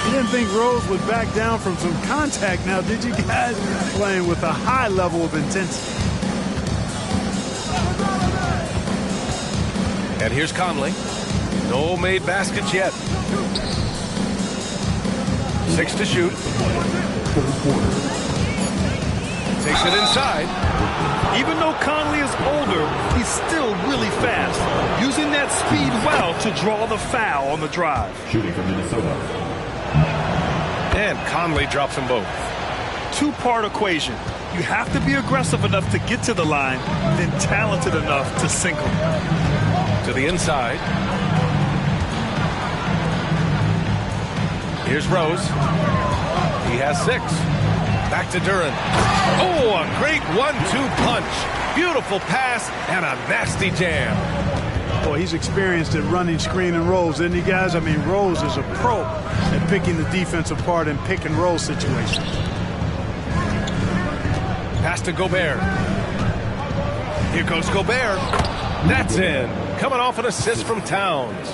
You didn't think Rose would back down from some contact now, did you guys? Playing with a high level of intensity. And here's Conley. No made baskets yet. 6 to shoot. Takes it inside. Even though Conley is older, he's still really fast, using that speed well to draw the foul on the drive. Shooting from Minnesota. And Conley drops them both. Two-part equation. You have to be aggressive enough to get to the line, then talented enough to sink them. To the inside. Here's Rose. He has 6. Back to Duran. Oh, a great 1-2 punch. Beautiful pass and a nasty jam. Boy, he's experienced at running screen and rolls, isn't he, guys? I mean, Rose is a pro at picking the defense apart in pick and roll situations. Pass to Gobert. Here goes Gobert. That's in. Coming off an assist from Towns.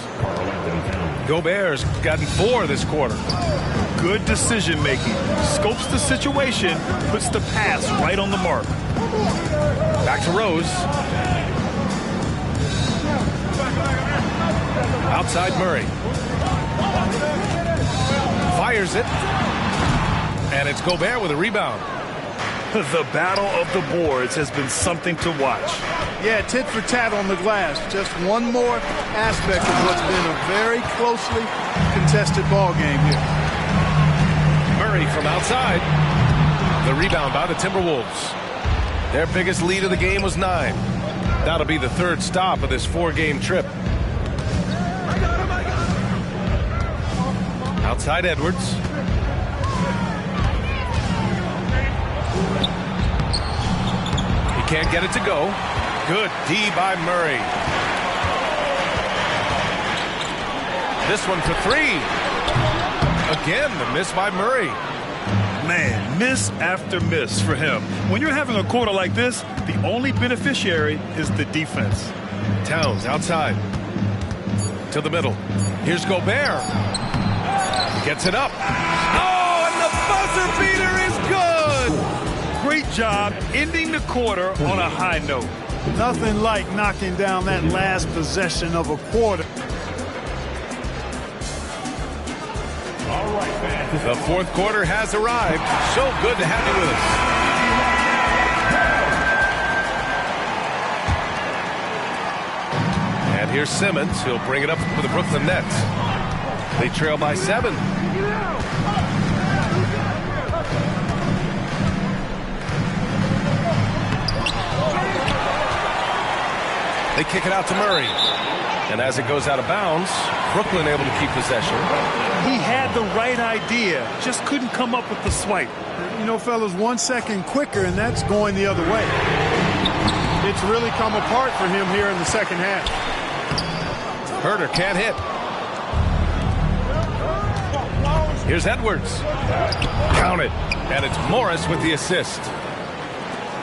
Gobert's gotten 4 this quarter. Good decision making. Scopes the situation, puts the pass right on the mark. Back to Rose. Outside Murray. Fires it. And it's Gobert with a rebound. The battle of the boards has been something to watch. Yeah, tit for tat on the glass. Just one more aspect of what's been a very closely contested ball game here. Murray from outside. The rebound by the Timberwolves. Their biggest lead of the game was 9. That'll be the 3rd stop of this 4-game trip. Outside Edwards. He can't get it to go. Good D by Murray. This one for 3. Again, the miss by Murray. Man, miss after miss for him. When you're having a quarter like this, the only beneficiary is the defense. Towns outside. To the middle. Here's Gobert. He gets it up. Oh, and the buzzer beater is good! Great job ending the quarter on a high note. Nothing like knocking down that last possession of a quarter. All right, fans. The 4th quarter has arrived. So good to have you with us. And here's Simmons. He'll bring it up for the Brooklyn Nets. They trail by 7. They kick it out to Murray. And as it goes out of bounds, Brooklyn able to keep possession. He had the right idea, just couldn't come up with the swipe. You know, fellas, 1 second quicker, and that's going the other way. It's really come apart for him here in the second half. Herter can't hit. Here's Edwards. Count it. And it's Morris with the assist.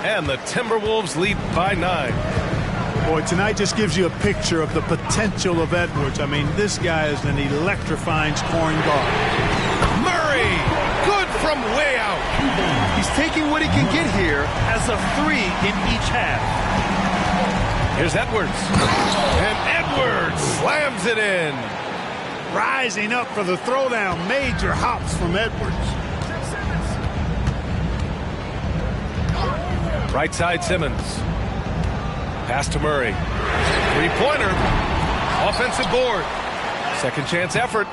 And the Timberwolves lead by 9. Boy, tonight just gives you a picture of the potential of Edwards. I mean, this guy is an electrifying scoring guard. Murray! Good from way out. He's taking what he can get here as a 3 in each half. Here's Edwards. And Edwards slams it in. Rising up for the throwdown. Major hops from Edwards. Right side Simmons. Pass to Murray. 3-pointer. Offensive board. Second chance effort.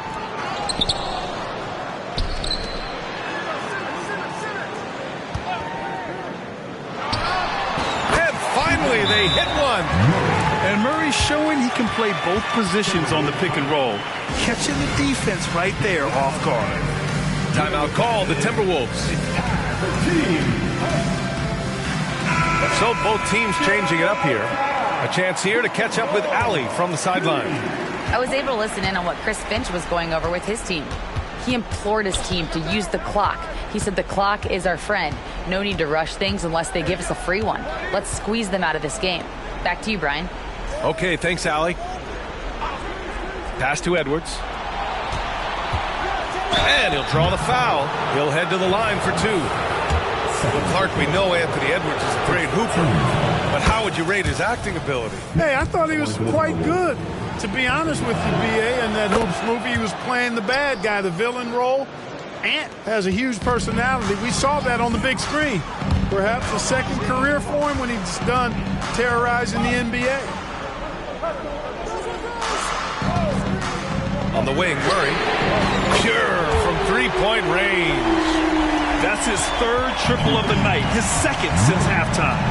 And finally they hit one. And Murray's showing he can play both positions on the pick and roll. Catching the defense right there off guard. Timeout called the Timberwolves. So both teams changing it up here. A chance here to catch up with Allie from the sideline. I was able to listen in on what Chris Finch was going over with his team. He implored his team to use the clock. He said the clock is our friend. No need to rush things unless they give us a free one. Let's squeeze them out of this game. Back to you, Brian. Okay, thanks, Allie. Pass to Edwards. And he'll draw the foul. He'll head to the line for 2. Well, Clark, we know Anthony Edwards is a great hooper, but how would you rate his acting ability? Hey, I thought he was quite good. To be honest with you, B.A., in that Hoops movie, he was playing the bad guy, the villain role. Ant has a huge personality. We saw that on the big screen. Perhaps a second career for him when he's done terrorizing the NBA. On the wing, Murray. Pure from three-point range. That's his third triple of the night, his second since halftime.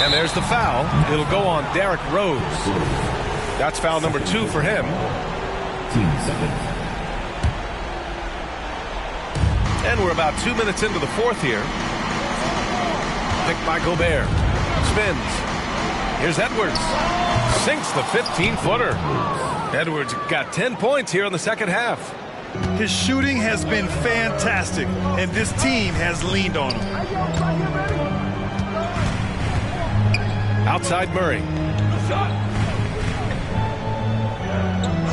And there's the foul. It'll go on Derrick Rose. That's foul number 2 for him. 15 seconds. And we're about 2 minutes into the fourth here. Picked by Gobert. Spins. Here's Edwards. Sinks the 15-footer. Edwards got 10 points here in the second half. His shooting has been fantastic, and this team has leaned on him. Outside Murray.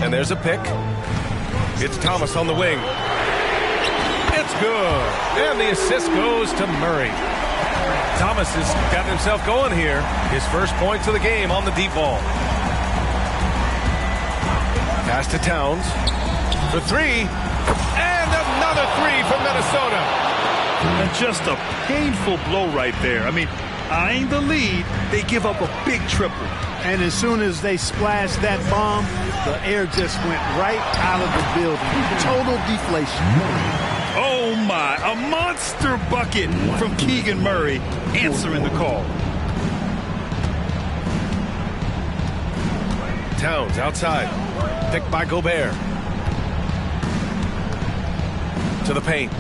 And there's a pick. It's Thomas on the wing. It's good. And the assist goes to Murray. Thomas has got himself going here. His first points of the game on the deep ball. Pass to Towns. For 3. And another 3 from Minnesota. And just a painful blow right there. I mean, eyeing the lead, they give up a big triple. And as soon as they splashed that bomb, the air just went right out of the building. Total deflation. Oh my, a monster bucket from Keegan Murray, answering the call. Towns outside. Picked by Gobert. To the paint.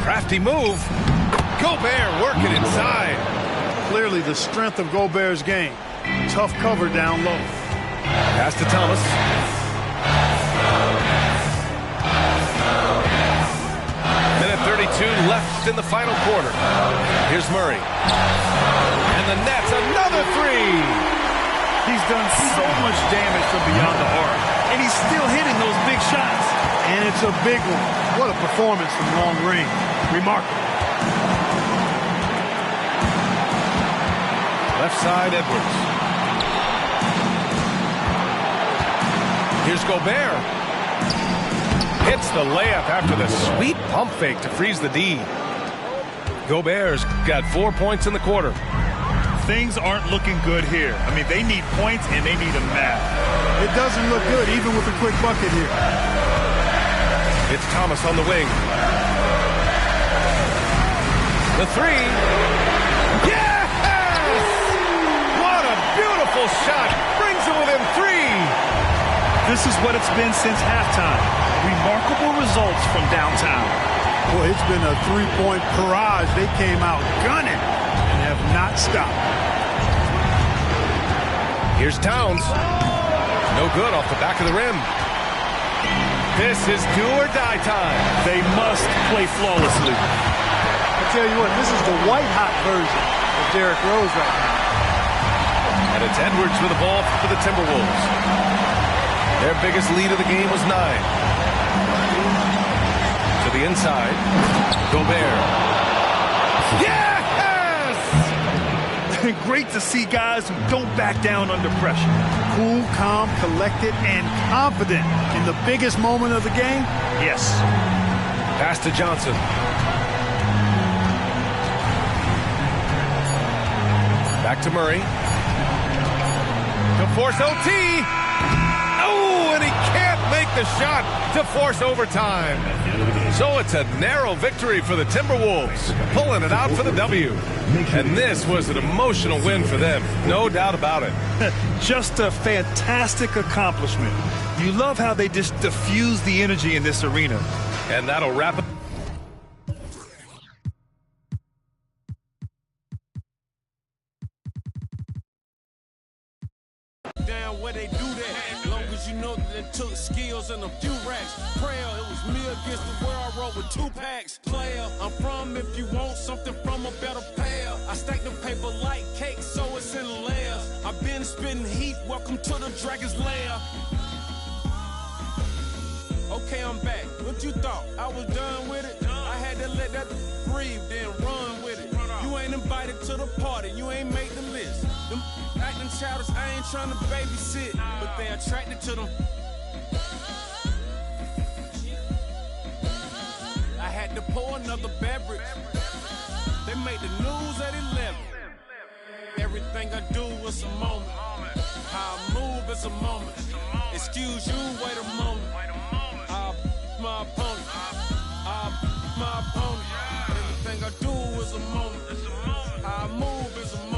Crafty move. Gobert working inside. Clearly the strength of Gobert's game. Tough cover down low. Pass to Thomas. Minute 32 left in the final quarter. Here's Murray. And the Nets, another 3. He's done so much damage from beyond the arc, and he's still hitting those big shots. And it's a big one. What a performance from long range. Remarkable. Left side, Edwards. Here's Gobert. Hits the layup after the sweet pump fake to freeze the D. Gobert's got 4 points in the quarter. Things aren't looking good here. I mean, they need points and they need them now. It doesn't look good, even with a quick bucket here. It's Thomas on the wing. The 3. Yes! What a beautiful shot. Brings it within 3. This is what it's been since halftime. Remarkable results from downtown. Boy, it's been a three-point barrage. They came out gunning and have not stopped. Here's Towns. No good off the back of the rim. This is do or die time. They must play flawlessly. I tell you what, this is the white-hot version of Derrick Rose right now. And it's Edwards with the ball for the Timberwolves. Their biggest lead of the game was 9. To the inside. Gobert. Yes! Great to see guys who don't back down under pressure. Cool, calm, collected, and confident in the biggest moment of the game. Yes. Pass to Johnson. Back to Murray. To force OT. Oh, and he can't make the shot to force overtime. So it's a narrow victory for the Timberwolves, pulling it out for the W. And this was an emotional win for them, no doubt about it. Just a fantastic accomplishment. You love how they just diffuse the energy in this arena. And that'll wrap it. Down where they do that, long as you know that it took skills and a few racks. Prayer, it was me against the world. I rolled with 2 packs. Player, I'm from if you want something from a better pair. I stack the paper like cake, so it's in layers. I've been spitting heat. Welcome to the Dragon's Lair. Okay, I'm back. What you thought? I was done with it? I had to let that breathe, then run with it. You ain't invited to the party. You ain't made the list. Them acting childish, I ain't trying to babysit, but they attracted to them. I had to pour another beverage. They made the news at 11. Everything I do is a moment. How I move is a moment. Excuse you, wait a moment. My opponent. My opponent. Everything I do is a moment. How I move is a moment.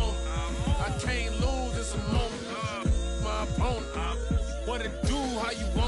I can't lose, it's a moment. My opponent. What it do, how you want